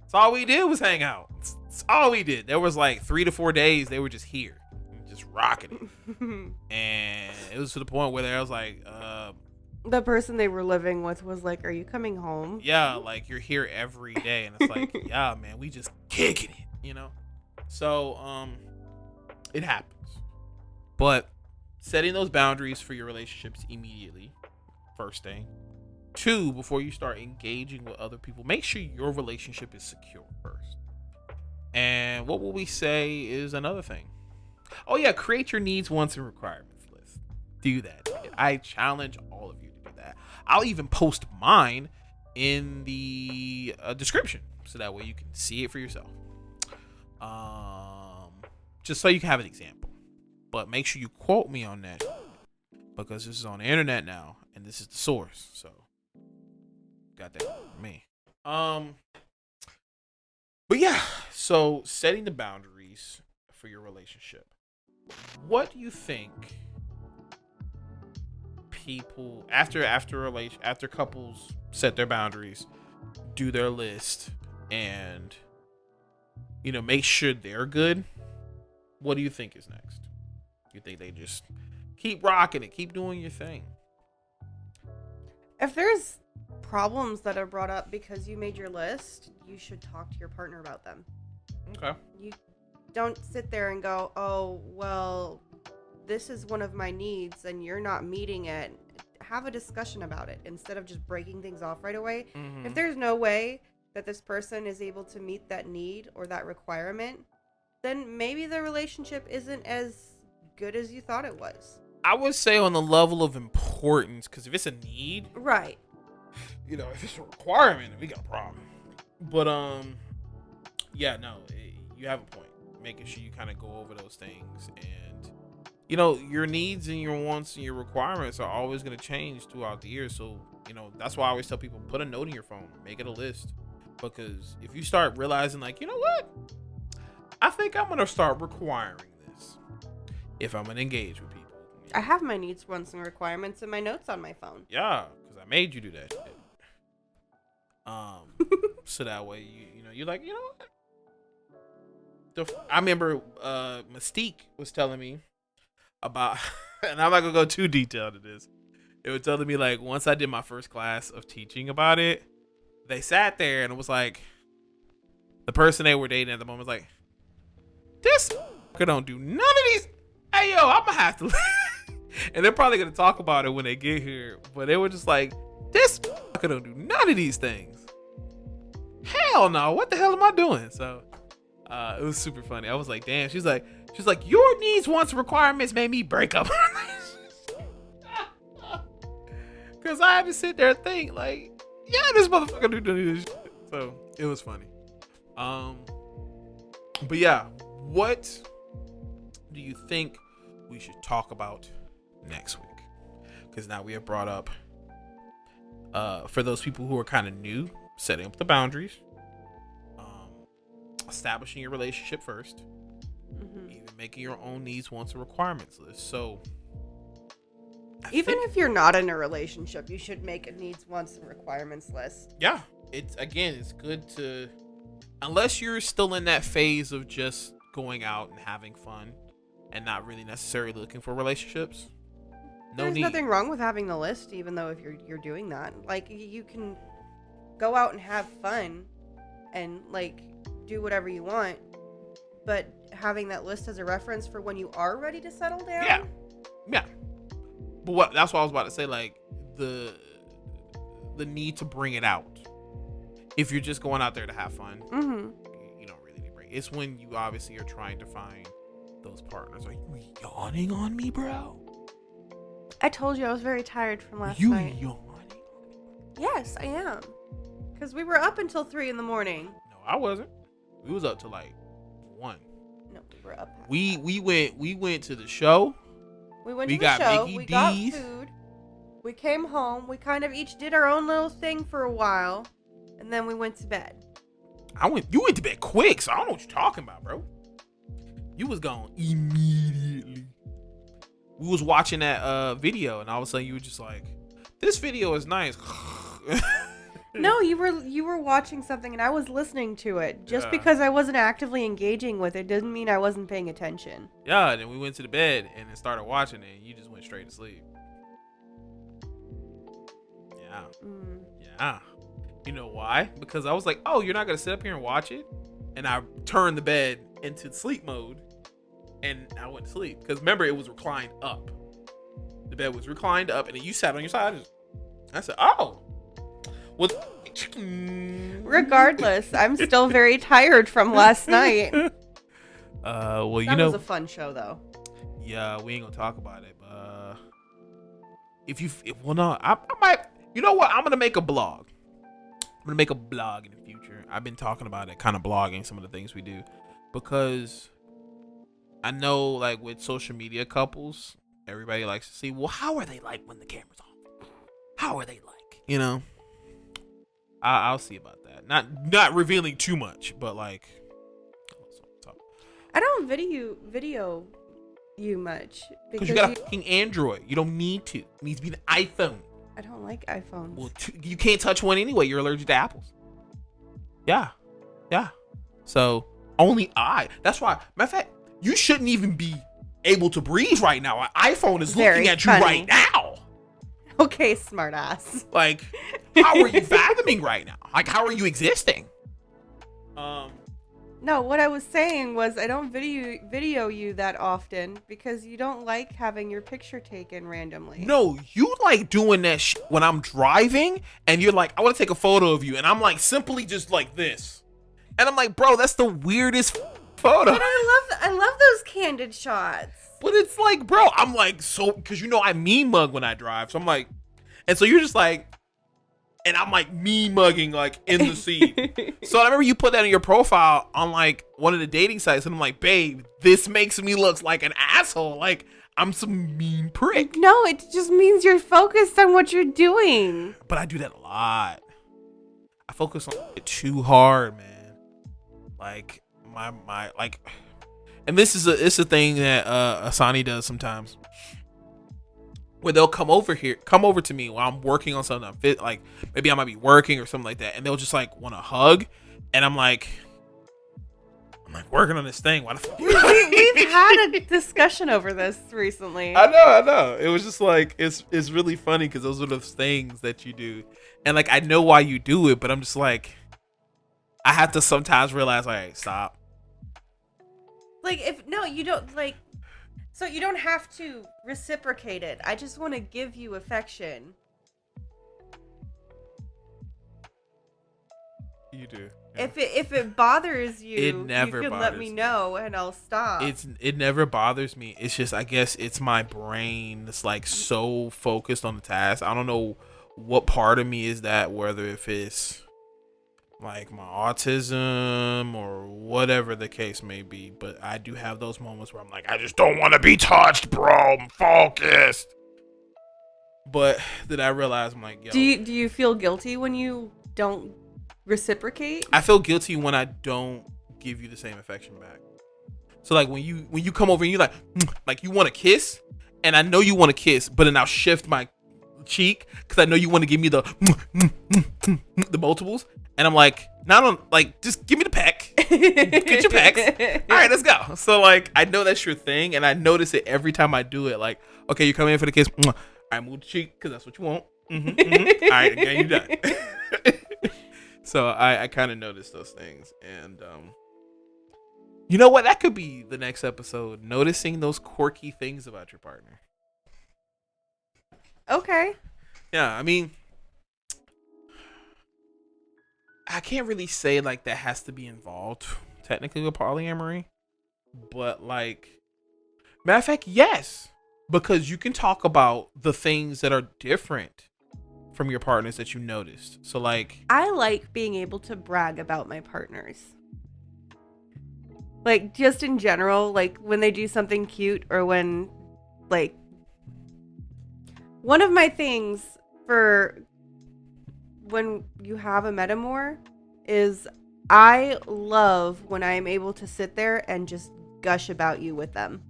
that's all we did was hang out. That's all we did. There was like 3 to 4 days they were just here, just rocking it. And it was to the point where I was like, the person they were living with was like, are you coming home? Yeah, like, you're here every day. And it's like, yeah, man, we just kicking it, So, it happens. But setting those boundaries for your relationships immediately, first thing. Two, before you start engaging with other people, make sure your relationship is secure first. And what will we say is another thing? Oh yeah, create your needs, wants, and requirements list. Do that. I challenge all of you to do that. I'll even post mine in the description so that way you can see it for yourself. Just so you can have an example. But make sure you quote me on that because this is on the internet now and this is the source. So got that from me. But yeah, so setting the boundaries for your relationship. What do you think people after couples set their boundaries, do their list, and make sure they're good? What do you think is next? You think they just keep rocking it, keep doing your thing? If there's problems that are brought up because you made your list, you should talk to your partner about them. Okay. You don't sit there and go, oh, well, this is one of my needs and you're not meeting it. Have a discussion about it instead of just breaking things off right away. Mm-hmm. If there's no way that this person is able to meet that need or that requirement, then maybe the relationship isn't as good as you thought it was. I would say on the level of importance, because if it's a need, right, if it's a requirement, we got a problem. But yeah, no, you have a point. Making sure you kind of go over those things, and your needs and your wants and your requirements are always going to change throughout the year. So that's why I always tell people, put a note in your phone, make it a list, because if you start realizing like, you know what, I think I'm going to start requiring this if I'm going to engage with people. I have my needs, wants, and requirements in my notes on my phone. Yeah, because I made you do that shit. So that way you're like, what? I remember Mystique was telling me about, and I'm not gonna go too detailed into this. They were telling me like once I did my first class of teaching about it, they sat there and it was like the person they were dating at the moment was like, this don't do none of these. Hey yo, I'm gonna have to. And they're probably gonna talk about it when they get here, but they were just like, this don't do none of these things. Hell no, what the hell am I doing? So it was super funny. I was like, damn. She's like, your needs, wants, requirements made me break up. Cause I had to sit there and think like, yeah, this motherfucker do this shit. So it was funny. But yeah, what do you think we should talk about next week? Because now we have brought up for those people who are kind of new, setting up the boundaries, establishing your relationship first, even making your own needs, wants, and requirements list. So if you're not in a relationship, you should make a needs, wants, and requirements list. Yeah, it's good to, unless you're still in that phase of just going out and having fun and not really necessarily looking for relationships. There's nothing wrong with having the list, even though if you're doing that, like you can go out and have fun and like do whatever you want, but having that list as a reference for when you are ready to settle down. Yeah. But that's what I was about to say. Like the need to bring it out. If you're just going out there to have fun, you don't really need to bring it. It's when you obviously are trying to find those partners. Are you yawning on me, bro? I told you I was very tired from last night. You yawning? Yes, I am. Because we were up until 3 a.m. No, I wasn't. We was up till like 1. No, we were up. We went to the show. We went to the show. We got food. We came home. We kind of each did our own little thing for a while, and then we went to bed. You went to bed quick, so I don't know what you're talking about, bro. You was gone immediately. We was watching that video, and all of a sudden you were just like, "This video is nice." No, you were watching something, and I was listening to it. Just because I wasn't actively engaging with it didn't mean I wasn't paying attention. Yeah, and then we went to the bed and then started watching it, and you just went straight to sleep. Yeah. Yeah. You know why? Because I was like, oh, you're not going to sit up here and watch it? And I turned the bed into sleep mode, and I went to sleep. Because remember, it was reclined up. The bed was reclined up, and then you sat on your side. I said, oh. What? Regardless, I'm still very tired from last night. Well, you That know, was a fun show, though. yeah, we ain't gonna talk about it, but well, no, I might. You know what? I'm gonna make a blog. I'm gonna make a blog in the future. I've been talking about it, kind of blogging some of the things we do, because I know, like, with social media couples, everybody likes to see, well, how are they like when the camera's on? How are they like? You know, I'll see about that. Not revealing too much, but like, I don't video you much because you got a fucking Android. You don't need to. It needs to be an iPhone. I don't like iPhones. Well, you can't touch one anyway. You're allergic to apples. Yeah. So only That's why. Matter of fact, you shouldn't even be able to breathe right now. An iPhone is looking at you right now. Okay, smartass. Like, how are you fathoming right now? Like, how are you existing? No, what I was saying was I don't video you that often because you don't like having your picture taken randomly. No, you like doing that shit when I'm driving and you're like, I want to take a photo of you. And I'm like, simply just like this. And I'm like, bro, that's the weirdest photo. But I love those candid shots. But it's like, bro, I'm like, so, because you know I mean mug when I drive. So I'm like, and so you're just like, and I'm like me mugging like in the seat. So I remember you put that in your profile on like one of the dating sites, and I'm like, babe, this makes me look like an asshole. Like I'm some mean prick. No, it just means you're focused on what you're doing. But I do that a lot. I focus on it too hard, man. Like my like, and it's a thing that Asani does sometimes. Where they'll come over to me while I'm working on something. Like maybe I might be working or something like that, and they'll just like want to hug, and I'm like working on this thing. Why the fuck? We've had a discussion over this recently. I know. It was just like it's really funny because those are the things that you do, and like I know why you do it, but I'm just like I have to sometimes realize, all right, stop. Like you don't like. So you don't have to reciprocate it. I just want to give you affection. You do. Yeah. If it bothers you, it never you can bothers let me know and I'll stop. It never bothers me. It's just, I guess it's my brain that's like so focused on the task. I don't know what part of me is that, whether if it's like my autism or whatever the case may be, but I do have those moments where I'm like, I just don't want to be touched, bro. I'm focused. But then I realize, I'm like, yo. Do you feel guilty when you don't reciprocate? I feel guilty when I don't give you the same affection back. So like when you come over and you like you want to kiss, and I know you want to kiss, but then I'll shift my cheek because I know you want to give me the multiples. And I'm like, just give me the peck. Get your pecks. All right, let's go. So, like, I know that's your thing, and I notice it every time I do it. Like, okay, you're coming in for the kiss. I move the cheek because that's what you want. All right, again, you're done. So, I kind of notice those things. And, you know what? That could be the next episode. Noticing those quirky things about your partner. Okay. Yeah, I mean, I can't really say like that has to be involved technically with polyamory, but like, matter of fact, yes, because you can talk about the things that are different from your partners that you noticed. So like, I like being able to brag about my partners. Like just in general, like when they do something cute or when like one of my things for when you have a metamor is I love when I am able to sit there and just gush about you with them.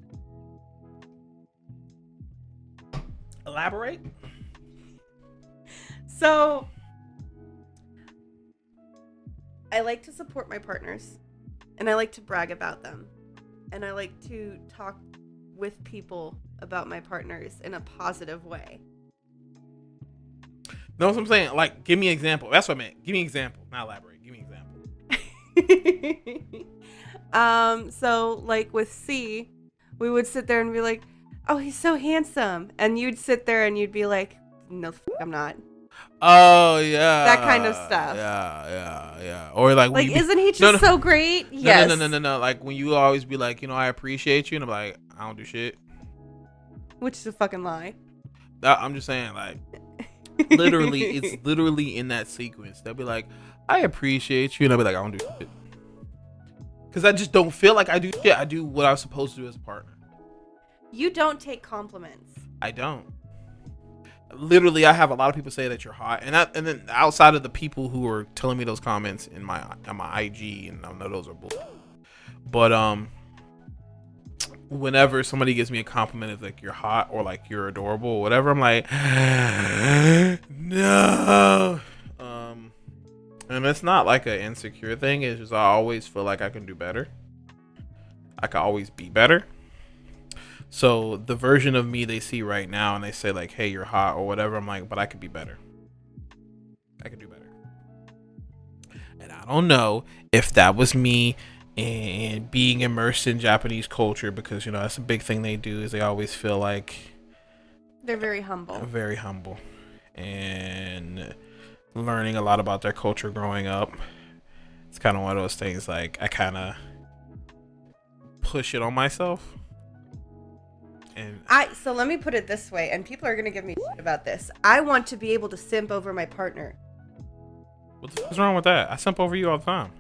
Elaborate. So I like to support my partners and I like to brag about them and I like to talk with people about my partners in a positive way. Know what I'm saying? Like, give me an example. That's what I meant. Give me an example. Not elaborate. Give me an example. So like with C, we would sit there and be like, oh, he's so handsome. And you'd sit there and you'd be like, no, I'm not. Oh yeah, That kind of stuff. Yeah. Or like, Like, isn't he just so great? No, Yes. no. Like when you always be like, I appreciate you, and I'm like, I don't do shit. Which is a fucking lie. I'm just saying, like, literally, it's literally in that sequence. They'll be like, I appreciate you, and I'll be like, I don't do shit. Because I just don't feel like I do shit. I do what I'm supposed to do as a partner. You don't take compliments. I don't. Literally, I have a lot of people say that you're hot, and then outside of the people who are telling me those comments in my IG, and I know those are bullshit. But whenever somebody gives me a compliment of like you're hot or like you're adorable or whatever, I'm like, no. And it's not like an insecure thing. It's just I always feel like I can do better. I can always be better. So the version of me they see right now and they say like, hey, you're hot or whatever, I'm like, but I could be better. I could do better. And I don't know if that was me and being immersed in Japanese culture, because that's a big thing they do, is they always feel like they're very humble. Very humble. And learning a lot about their culture growing up. It's kind of one of those things, like I kind of push it on myself. And so let me put it this way, and people are gonna give me shit about this. I want to be able to simp over my partner. What's wrong with that? I simp over you all the time.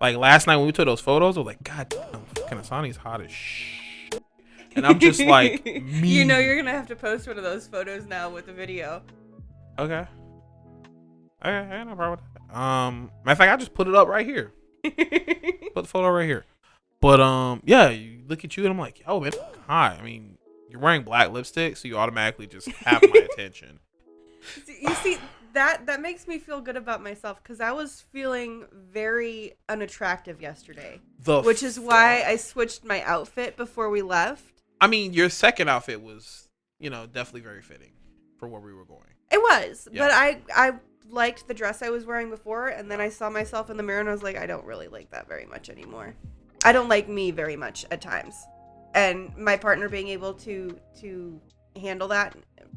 Like last night when we took those photos, I was like, God damn, fucking Asani's hot as shit. And I'm just like, me. You're gonna have to post one of those photos now with the video. Okay, I got no problem with that. Matter of fact, I just put it up right here. Put the photo right here. But yeah, you look at you and I'm like, yo, man, hi. I mean, you're wearing black lipstick, so you automatically just have my attention. You see, that makes me feel good about myself, because I was feeling very unattractive yesterday, which is why I switched my outfit before we left. I mean, your second outfit was, definitely very fitting for where we were going. It was, yeah. But I liked the dress I was wearing before, and then I saw myself in the mirror and I was like, I don't really like that very much anymore. I don't like me very much at times. And my partner being able to handle that,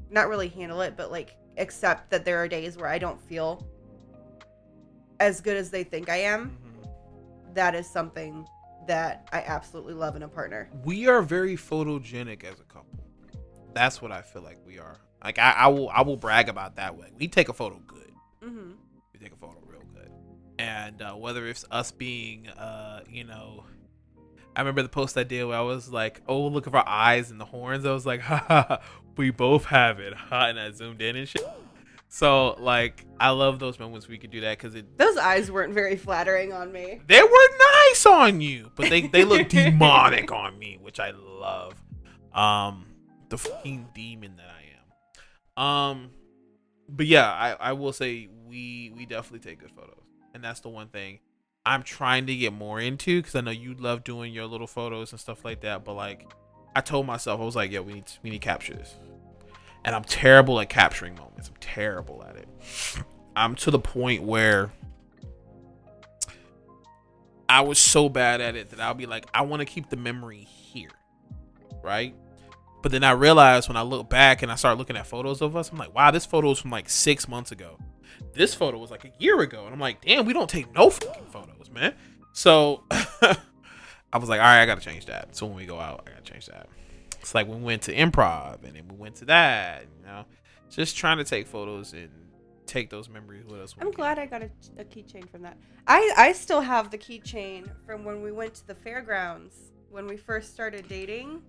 not really handle it, but like accept that there are days where I don't feel as good as they think I am. Mm-hmm. That is something that I absolutely love in a partner. We are very photogenic as a couple. That's what I feel like we are. Like I will brag about that way. We take a photo good. Mm-hmm. We take a photo real good. And whether it's us being, I remember the post I did where I was like, oh, look at our eyes and the horns. I was like, ha, we both have it. Ha, and I zoomed in and shit. So, like, I love those moments we could do that, because those eyes weren't very flattering on me. They were nice on you, but they look demonic on me, which I love. The fucking demon that I am. But yeah, I will say we definitely take good photos. And that's the one thing I'm trying to get more into, because I know you love doing your little photos and stuff like that. But like, I told myself, I was like, yeah, we need to capture this. And I'm terrible at capturing moments. I'm terrible at it. I'm to the point where I was so bad at it that I'll be like, I want to keep the memory here, right? But then I realized when I look back and I start looking at photos of us, I'm like, wow, this photo is from like 6 months ago. This photo was like a year ago. And I'm like, damn, we don't take no fucking photos, man. So I was like, all right, I got to change that. So when we go out, I got to change that. It's like when we went to improv and then we went to that, just trying to take photos and take those memories with us. I'm glad I got a keychain from that. I still have the keychain from when we went to the fairgrounds when we first started dating.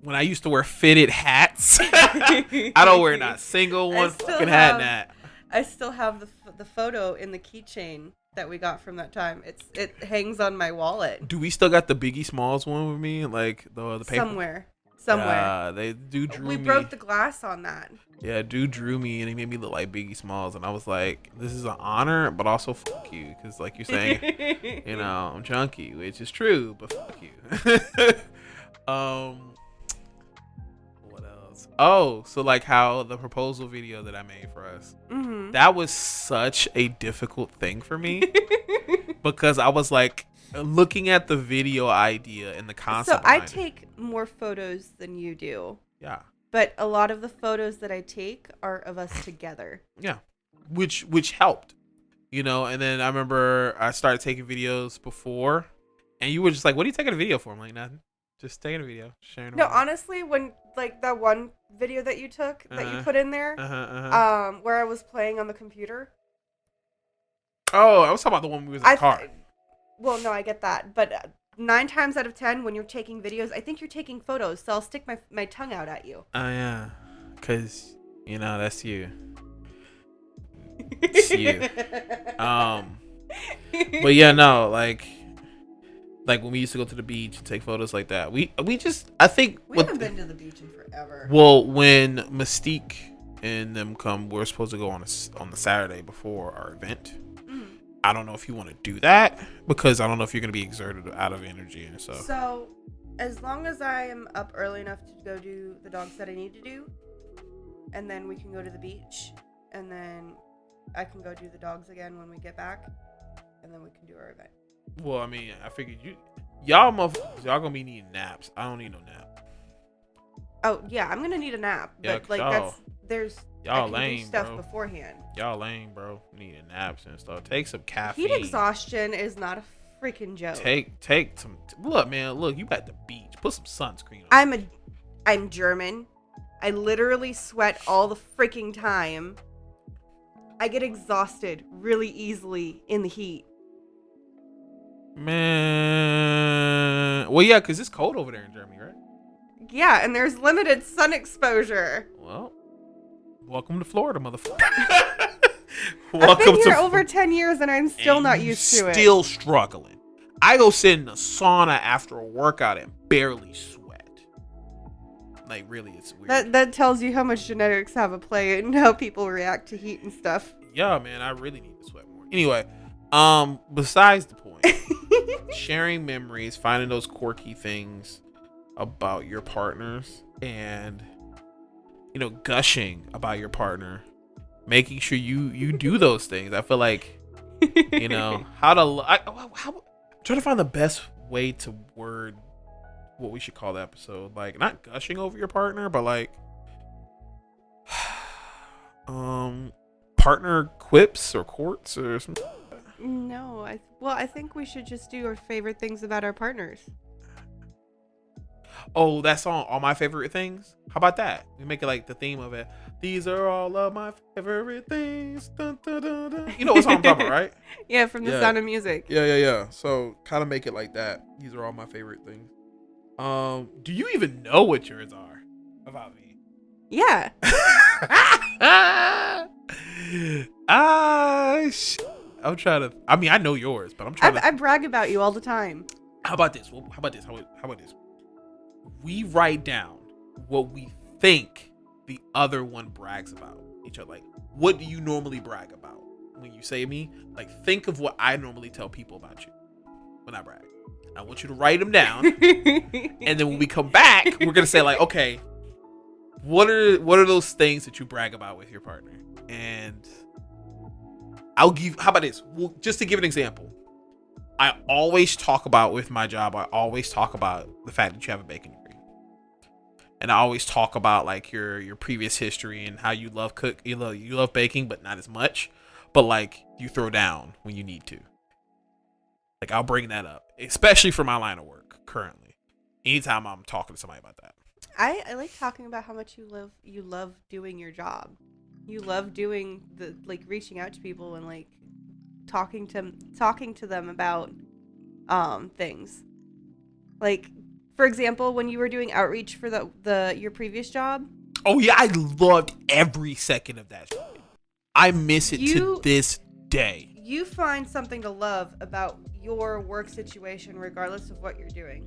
When I used to wear fitted hats. I don't wear not single one fucking hat in that. I still have the photo in the keychain that we got from that time. It hangs on my wallet. Do we still got the Biggie Smalls one with me? Like the paper? Somewhere. They drew me. We broke the glass on that. Yeah, dude drew me and he made me look like Biggie Smalls, and I was like, this is an honor, but also fuck you, because like you're saying, I'm junky, which is true, but fuck you. What else? Oh, so like how the proposal video that I made for us, mm-hmm. That was such a difficult thing for me because I was like looking at the video idea and the concept. So I take more photos than you do. Yeah. But a lot of the photos that I take are of us together. Yeah, which helped, And then I remember I started taking videos before, and you were just like, "What are you taking a video for?" I'm like, "Nothing, just taking a video, sharing." No, honestly, when like that one video that you took that you put in there, where I was playing on the computer. Oh, I was talking about the one we was in the car. Well, no, I get that, but 9 times out of 10, when you're taking videos, I think you're taking photos. So I'll stick my tongue out at you. Oh yeah, cause that's you. It's you. But yeah, no, like when we used to go to the beach and take photos like that. We just I think we haven't been to the beach in forever. Well, when Mystique and them come, we're supposed to go on the Saturday before our event. I don't know if you want to do that because I don't know if you're going to be exerted out of energy and stuff. So, as long as I am up early enough to go do the dogs that I need to do, and then we can go to the beach, and then I can go do the dogs again when we get back, and then we can do our event. Well, I mean, I figured y'all gonna be needing naps. I don't need no nap. Oh yeah, I'm gonna need a nap, Yeah, but like y'all I can lame, do stuff bro. beforehand. Y'all lame, bro. Needing naps and stuff. Take some caffeine. Heat exhaustion is not a freaking joke. Take some. Look, man. Look, you at the beach. Put some sunscreen on. I'm German. I literally sweat all the freaking time. I get exhausted really easily in the heat. Man. Well, yeah, because it's cold over there in Germany, right? Yeah, and there's limited sun exposure. Well, welcome to Florida, motherfucker. I've been here over 10 years and I'm still not used to it. Still struggling. I go sit in the sauna after a workout and barely sweat. Like, really, it's weird. That tells you how much genetics have a play and how people react to heat and stuff. Yeah, man, I really need to sweat more. Anyway, besides the point, sharing memories, finding those quirky things about your partners, and gushing about your partner, making sure you do those things. I feel like I'm trying to find the best way to word what we should call the episode. Like, not gushing over your partner, but like partner quips or courts or something. No, I think we should just do our favorite things about our partners. Oh, that song, All My Favorite Things? How about that? We make it like the theme of it. These are all of my favorite things. Dun, dun, dun, dun. You know what song I'm talking about, right? Yeah, from The Sound of Music. Yeah. So kind of make it like that. These are all my favorite things. Do you even know what yours are about me? Yeah. I'm trying to. I mean, I know yours, but I'm trying I brag about you all the time. How about this? We write down what we think the other one brags about each other. Like, what do you normally brag about when you say me? Like, think of what I normally tell people about you when I brag. I want you to write them down, and then when we come back, we're gonna say like, okay, what are those things that you brag about with your partner? And I'll give. How about this? Well, just to give an example, I always talk about with my job. I always talk about the fact that you have a baking degree, and I always talk about like your previous history and how you love you love baking, but not as much. But like you throw down when you need to. Like, I'll bring that up, especially for my line of work currently. Anytime I'm talking to somebody about that, I like talking about how much you love doing your job. You love doing the like reaching out to people and like talking to them about things. Like, for example, when you were doing outreach for your previous job. Oh yeah, I loved every second of that. I miss it to this day. You find something to love about your work situation regardless of what you're doing.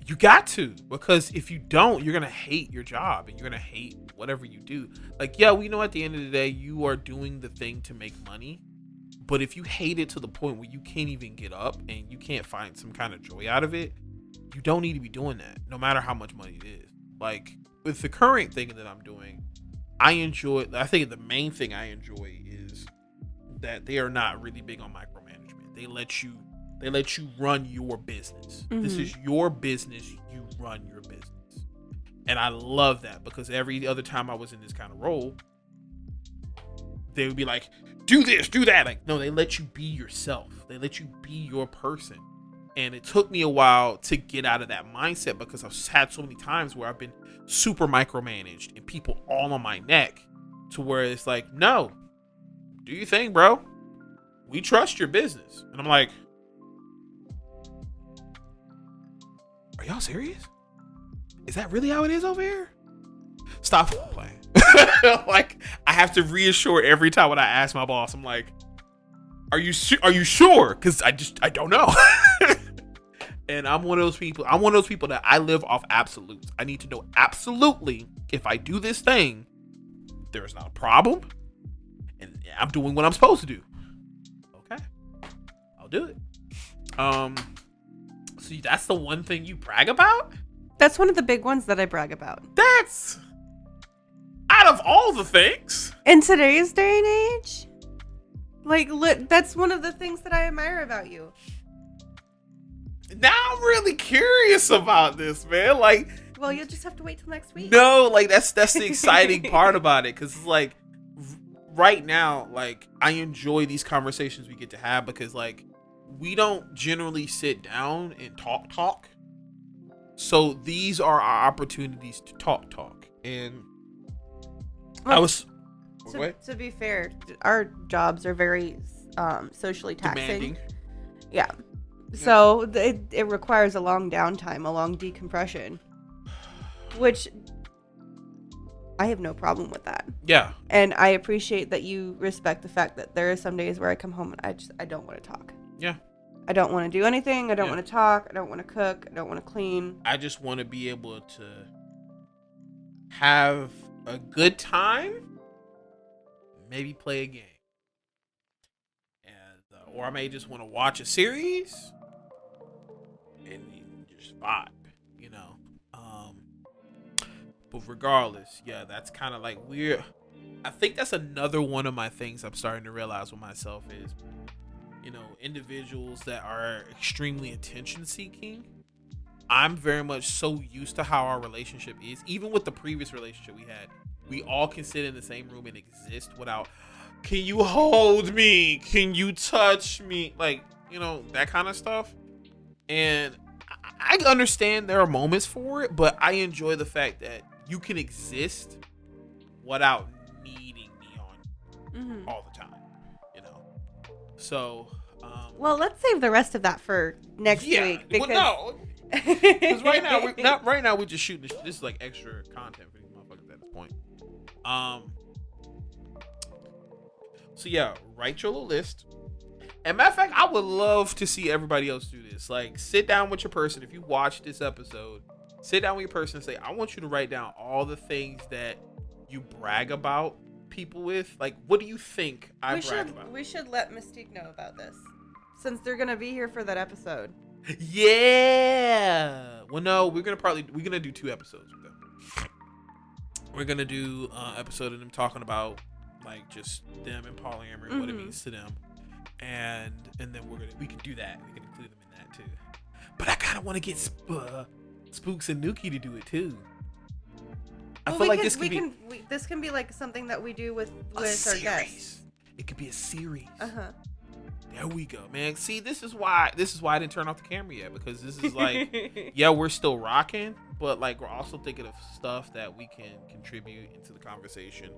You got to, because if you don't, you're going to hate your job and you're going to hate whatever you do. Like, yeah, we know at the end of the day, you are doing the thing to make money. But if you hate it to the point where you can't even get up and you can't find some kind of joy out of it, you don't need to be doing that, no matter how much money it is. Like, with the current thing that I'm doing, I think the main thing I enjoy is that they are not really big on micromanagement. They let you run your business. Mm-hmm. This is your business. You run your business. And I love that because every other time I was in this kind of role, they would be like, do this, do that. Like, no, they let you be yourself. They let you be your person. And it took me a while to get out of that mindset because I've had so many times where I've been super micromanaged and people all on my neck to where it's like, no, do your thing, bro. We trust your business. And I'm like, are y'all serious? Is that really how it is over here? Stop playing. Like, I have to reassure every time when I ask my boss, I'm like, are you sure? Because I don't know. And I'm one of those people that I live off absolutes. I need to know absolutely if I do this thing, there's not a problem. And I'm doing what I'm supposed to do. Okay. I'll do it. So that's the one thing you brag about? That's one of the big ones that I brag about. That's out of all the things. In today's day and age, like, that's one of the things that I admire about you. Now I'm really curious about this, man. Like, well, you'll just have to wait till next week. No, like that's the exciting part about it, because it's like right now, like I enjoy these conversations we get to have because like we don't generally sit down and talk. So these are our opportunities to talk. And well, I was to be fair, our jobs are very socially taxing. Demanding. Yeah. So it requires a long downtime, a long decompression, which I have no problem with that. Yeah. And I appreciate that you respect the fact that there are some days where I come home and I don't want to talk. Yeah. I don't want to do anything. I don't want to talk. I don't want to cook. I don't want to clean. I just want to be able to have a good time, maybe play a game. And or I may just want to watch a series and just vibe, you know. But regardless, yeah, that's kind of like weird. I think that's another one of my things I'm starting to realize with myself is, you know, individuals that are extremely attention seeking. I'm very much so used to how our relationship is. Even with the previous relationship we had, we all can sit in the same room and exist without, can you hold me? Can you touch me? Like, you know, that kind of stuff. And I understand there are moments for it, but I enjoy the fact that you can exist without needing me on all the time, you know. So, well, let's save the rest of that for next week. Because because right now we're just shooting this is like extra content for these motherfuckers at this point. So yeah, write your little list. And matter of fact, I would love to see everybody else do this. Like, sit down with your person. If you watch this episode, sit down with your person and say, I want you to write down all the things that you brag about people with. Like, what do you think I brag about? We should let Mystique know about this, since they're gonna be here for that episode. Yeah. Well, no, we're gonna do 2 episodes with them. We're gonna do an episode of them talking about like just them and polyamory, what it means to them. And then we can do that. We can include them in that too. But I kind of want to get Spooks and Nuki to do it too. I feel like this can be like something that we do with our guests. It could be a series. There we go, man. See, this is why I didn't turn off the camera yet, because this is like, yeah, we're still rocking, but like we're also thinking of stuff that we can contribute into the conversation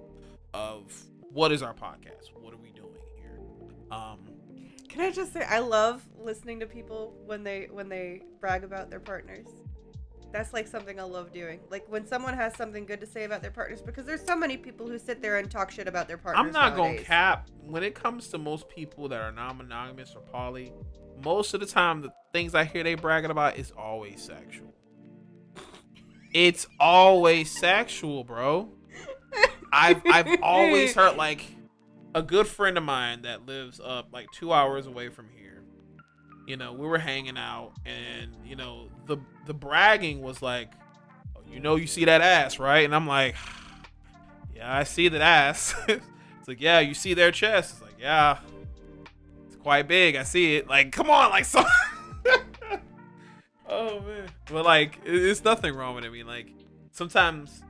of what is our podcast, what are we doing here. Can I just say, I love listening to people when they brag about their partners. That's like something I love doing. Like when someone has something good to say about their partners, because there's so many people who sit there and talk shit about their partners. I'm not nowadays. gonna cap. When it comes to most people that are non-monogamous or poly, most of the time the things I hear they bragging about is always sexual. It's always sexual, bro. I've always heard, like, a good friend of mine that lives up like 2 hours away from here. You know, we were hanging out, and you know, the bragging was like, oh, you know, you see that ass, right? And I'm like, yeah, I see that ass. It's like, yeah, you see their chest. It's like, yeah, it's quite big. I see it. Like, come on, like, so. Oh man, but like, it's nothing wrong with it. I mean, like, sometimes,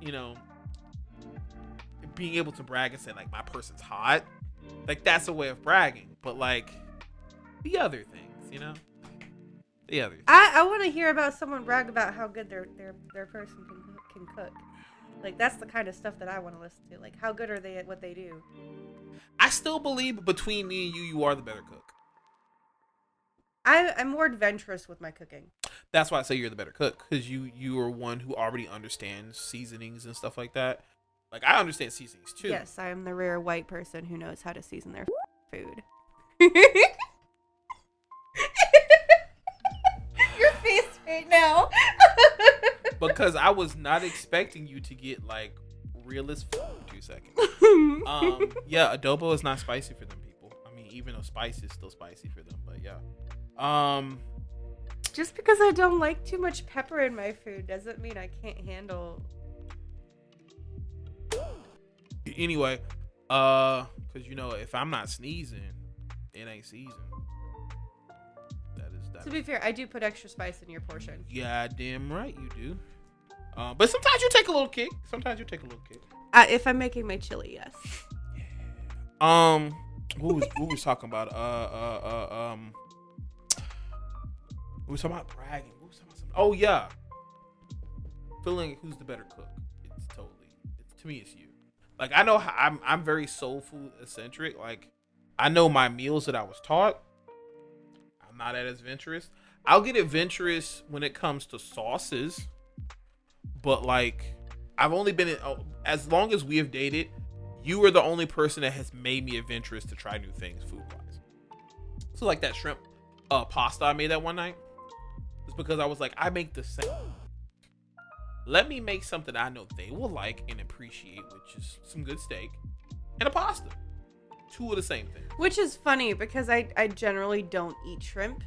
being able to brag and say like my person's hot, like that's a way of bragging. But like the other things, the other things. I want to hear about someone brag about how good their person can cook. Like that's the kind of stuff that I want to listen to. Like how good are they at what they do? I still believe between me and you are the better cook. I'm more adventurous with my cooking. That's why I say you're the better cook, because you are one who already understands seasonings and stuff like that. Like I understand seasonings too. Yes, I am the rare white person who knows how to season their food. Your face right now. Because I was not expecting you to get like realist for 2 seconds. Yeah, adobo is not spicy for them people. I mean, even though spice is still spicy for them, but yeah. Just because I don't like too much pepper in my food doesn't mean I can't handle. Anyway, because if I'm not sneezing, it ain't seasoned. To be fair, I do put extra spice in your portion. Yeah, damn right you do. But sometimes you take a little kick. If I'm making my chili, yes. What was talking about? We were talking about bragging. We were talking about something. Oh yeah. Feeling who's the better cook. To me it's you. Like I know how I'm very soul food eccentric. Like I know my meals that I was taught. I'm not as adventurous. I'll get adventurous when it comes to sauces. But like I've only been as long as we have dated, you are the only person that has made me adventurous to try new things food wise. So like that shrimp pasta I made that one night. It's because I was like, I make the same. Let me make something I know they will like and appreciate, which is some good steak and a pasta. Two of the same thing. Which is funny because I generally don't eat shrimp.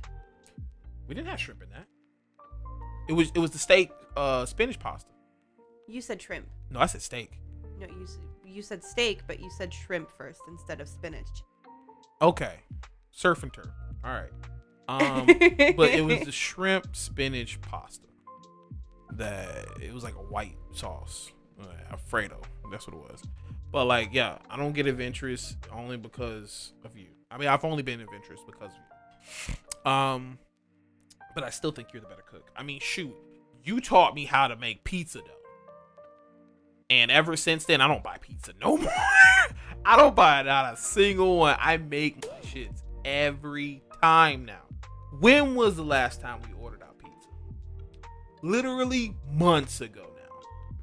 We didn't have shrimp in that. It was the steak spinach pasta. You said shrimp. No, I said steak. No, you said steak, but you said shrimp first instead of spinach. Okay. Surf and turf. All right. But it was the shrimp spinach pasta. That it was like a white sauce. Alfredo. That's what it was. But like, yeah, I don't get adventurous only because of you. I mean, I've only been adventurous because of you. But I still think you're the better cook. I mean, shoot, you taught me how to make pizza dough. And ever since then, I don't buy pizza no more. I don't buy not a single one. I make my shits every time now. When was the last time we ordered out pizza? Literally months ago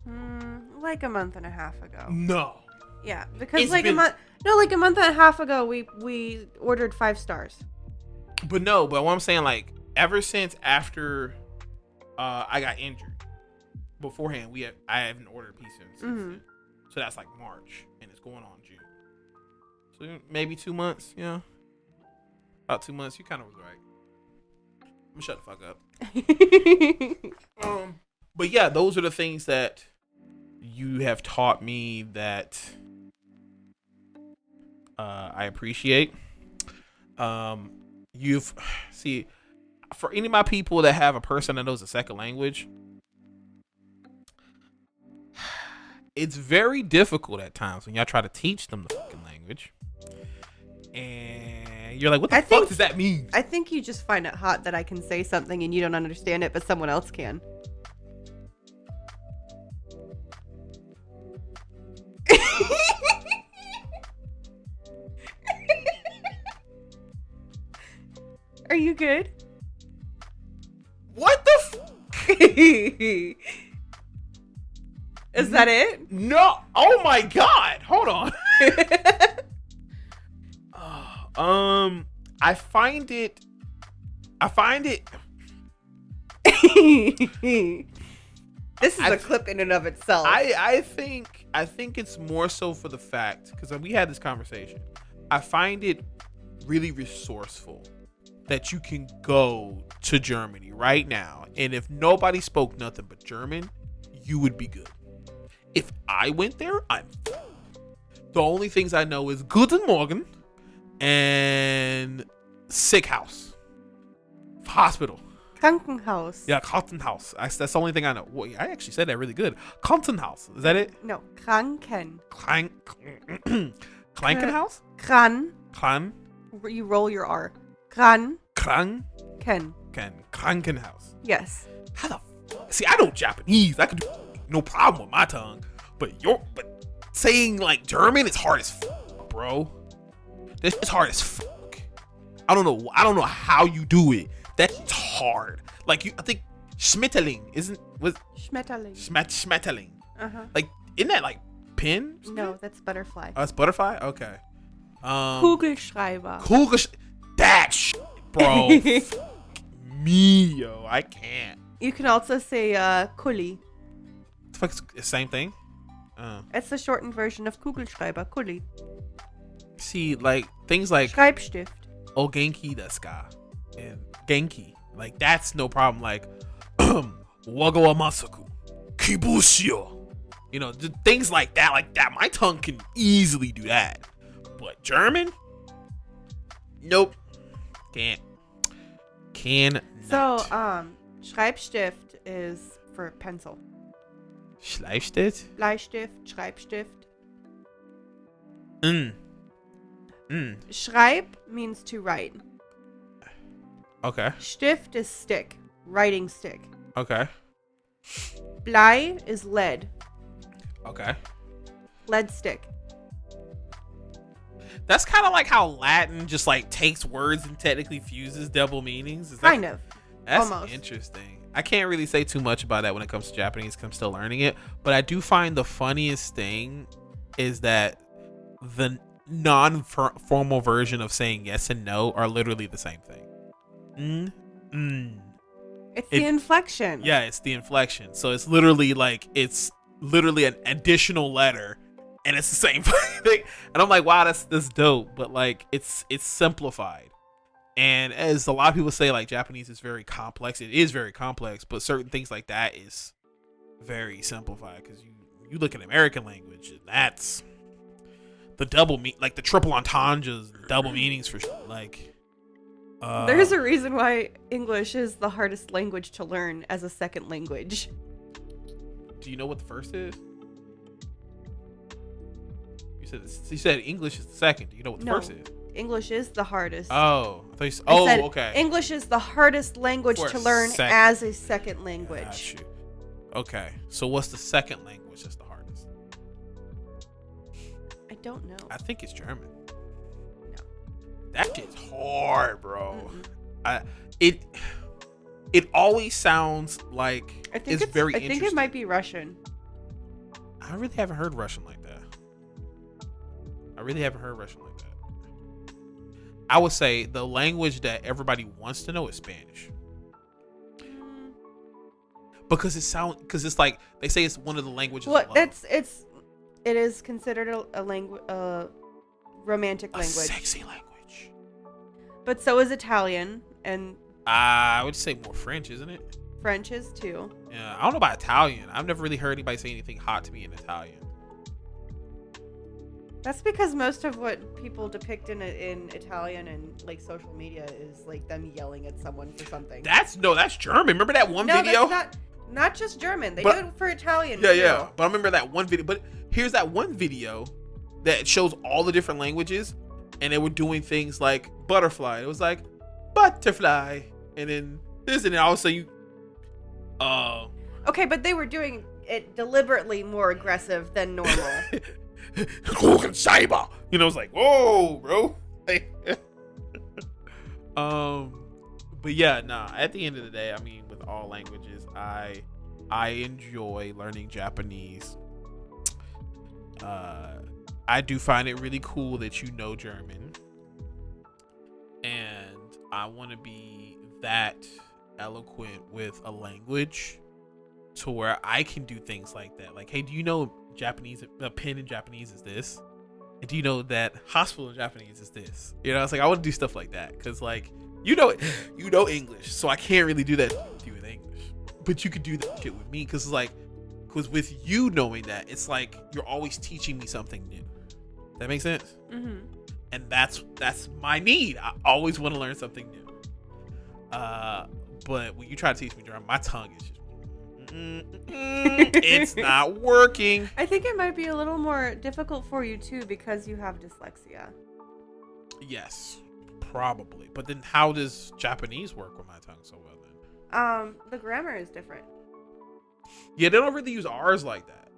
now. Like a month and a half ago. No. Yeah, because like a month and a half ago, we ordered 5 stars. But what I'm saying, like, ever since after I got injured, beforehand I haven't ordered pizza since then. So that's like March, and it's going on June. So maybe 2 months, about 2 months. You kind of was right. I'm gonna shut the fuck up. But yeah, those are the things that you have taught me that I appreciate. For any of my people that have a person that knows a second language, it's very difficult at times when y'all try to teach them the fucking language. And you're like, what the fuck does that mean? I think you just find it hot that I can say something and you don't understand it, but someone else can. Are you good? What the fuck? Is that it? No. Oh my god. Hold on. I find it. This is a clip in and of itself. I think it's more so for the fact, because we had this conversation. I find it really resourceful that you can go to Germany right now, and if nobody spoke nothing but German, you would be good. If I went there, I'm the only things I know is Guten Morgen and sick house, hospital. Krankenhaus. Yeah, Krankenhaus. That's the only thing I know. Well, I actually said that really good. Krankenhaus. Is that it? No, Kranken. Krankenhaus? Kran. You roll your R. Kran. Krankenhaus. Yes. How the fuck? See, I know Japanese. I could do no problem with my tongue. But saying like German is hard as fuck, bro. This is hard as fuck. I don't know how you do it. That's hard. Like I think Schmetterling Schmetterling. Uh-huh. Like, isn't that like pin? No, that's butterfly. Oh, it's butterfly? Okay. Kugelschreiber. That shit, bro. Fuck me, yo. I can't. You can also say Kuli. The fuck is the same thing? It's the shortened version of Kugelschreiber. Kuli. See, like things like Schreibstift. O Genki desu ka? And Genki. Like that's no problem. Like Wagawa Masaku. Kibushio. You know, things like that. Like that. My tongue can easily do that. But German? Nope. Can't. So, Schreibstift is for pencil. Schleifstift? Bleistift, Schreibstift. Schreib means to write. Okay. Stift is stick, writing stick. Okay. Blei is lead, Okay. lead stick. That's kind of like how Latin just like takes words and technically fuses double meanings. Is that, Kind of. That's almost. interesting. I can't really say too much about that when it comes to Japanese because I'm still learning it. But I do find the funniest thing is that the non-formal version of saying yes and no are literally the same thing. It's the inflection. Yeah, it's the inflection. So it's literally an additional letter, and it's the same thing. And I'm like, wow, that's dope. But like, it's simplified. And as a lot of people say, like Japanese is very complex. It is very complex, but certain things like that is very simplified because you look at American language, and that's the like the triple entendres, double meanings for like. There's a reason why English is the hardest language to learn as a second language. Do you know what the first is? You said English is the second. Do you know what the first is? English is the hardest. Oh, okay. English is the hardest language to learn as a second language. Got you. Okay, so what's the second language that's the hardest? I don't know. I think it's German. No. That shit's hard, bro. It always sounds like it's very interesting. I think it might be Russian. I really haven't heard Russian like that. I would say the language that everybody wants to know is Spanish. Because it's like they say it's one of the languages. Well, it is considered a language, romantic language, a sexy language. But so is Italian, and I would say more French, isn't it? French is too. Yeah, I don't know about Italian. I've never really heard anybody say anything hot to me in Italian. That's because most of what people depict in Italian and like social media is like them yelling at someone for something. That's German. Remember that one video? No, that's not just German. They do it for Italian. Yeah, yeah. But I remember that one video. But here's that one video that shows all the different languages, and they were doing things like butterfly. It was like butterfly, and then this, and then all of a sudden you. Okay, but they were doing it deliberately more aggressive than normal. You know, it's like, whoa, bro. But yeah, at the end of the day, I mean, with all languages, I enjoy learning Japanese. I do find it really cool that you know German, and I want to be that eloquent with a language to where I can do things like that. Like, hey, do you know Japanese? A pen in Japanese is this, and do you know that hospital in Japanese is this? You know, it's like I want to do stuff like that because, like, you know English, so I can't really do that with you in English, but you could do that shit with me because with you knowing that, it's like you're always teaching me something new. That makes sense. Mm-hmm. And that's my need. I always want to learn something new. But when you try to teach me German, my tongue is just it's not working. I think it might be a little more difficult for you too because you have dyslexia. Yes, probably. But then how does Japanese work with my tongue so well then? The grammar is different. Yeah, they don't really use R's like that.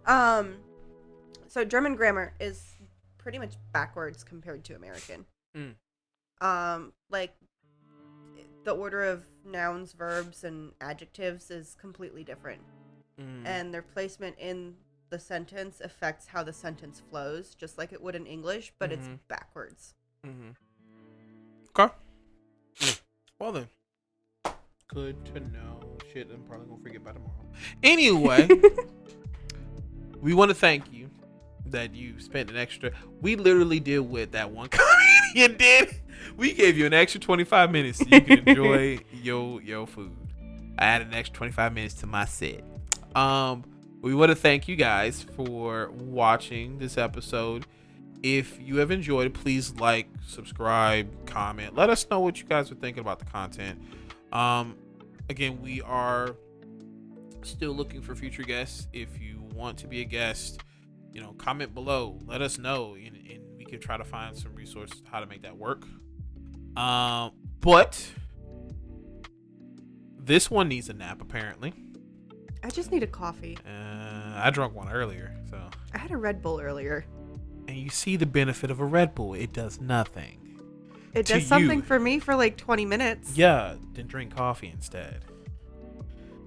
Mm-hmm. So German grammar is pretty much backwards compared to American. Like the order of nouns, verbs, and adjectives is completely different. And their placement in the sentence affects how the sentence flows, just like it would in English, but it's backwards. Okay. Well then. Good to know. Shit, I'm probably gonna forget by tomorrow. Anyway, we want to thank you that you spent an extra. We literally did what that one comedian did. We gave you an extra 25 minutes so you can enjoy your food. I added an extra 25 minutes to my set. We want to thank you guys for watching this episode. If you have enjoyed it, please like, subscribe, comment. Let us know what you guys are thinking about the content. Again, we are still looking for future guests. If you want to be a guest, comment below. Let us know, and we can try to find some resources how to make that work. But this one needs a nap, apparently. I just need a coffee. I drank one earlier, so. I had a Red Bull earlier. And you see the benefit of a Red Bull. It does nothing. It does something for me for like 20 minutes. Yeah, then drink coffee instead.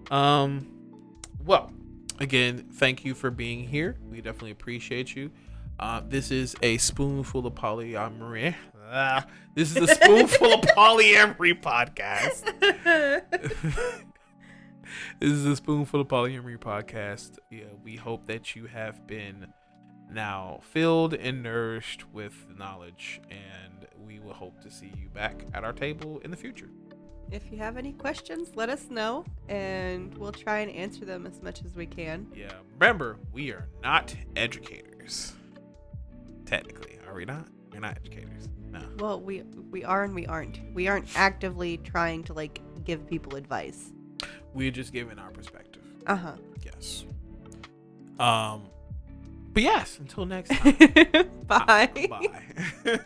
Well, again, thank you for being here. We definitely appreciate you. This is a Spoonful of Polyamory. This is a Spoonful of Polyamory podcast. This is a Spoonful of Polyamory podcast. Yeah, we hope that you have been now filled and nourished with knowledge, and we will hope to see you back at our table in the future. If you have any questions, let us know, and we'll try and answer them as much as we can. Yeah, remember, we are not educators. Technically, are we not? We're not educators. No. Well, we are and we aren't. We aren't actively trying to give people advice. We're just giving our perspective. Uh-huh. Yes. But yes, until next time. Bye. Bye.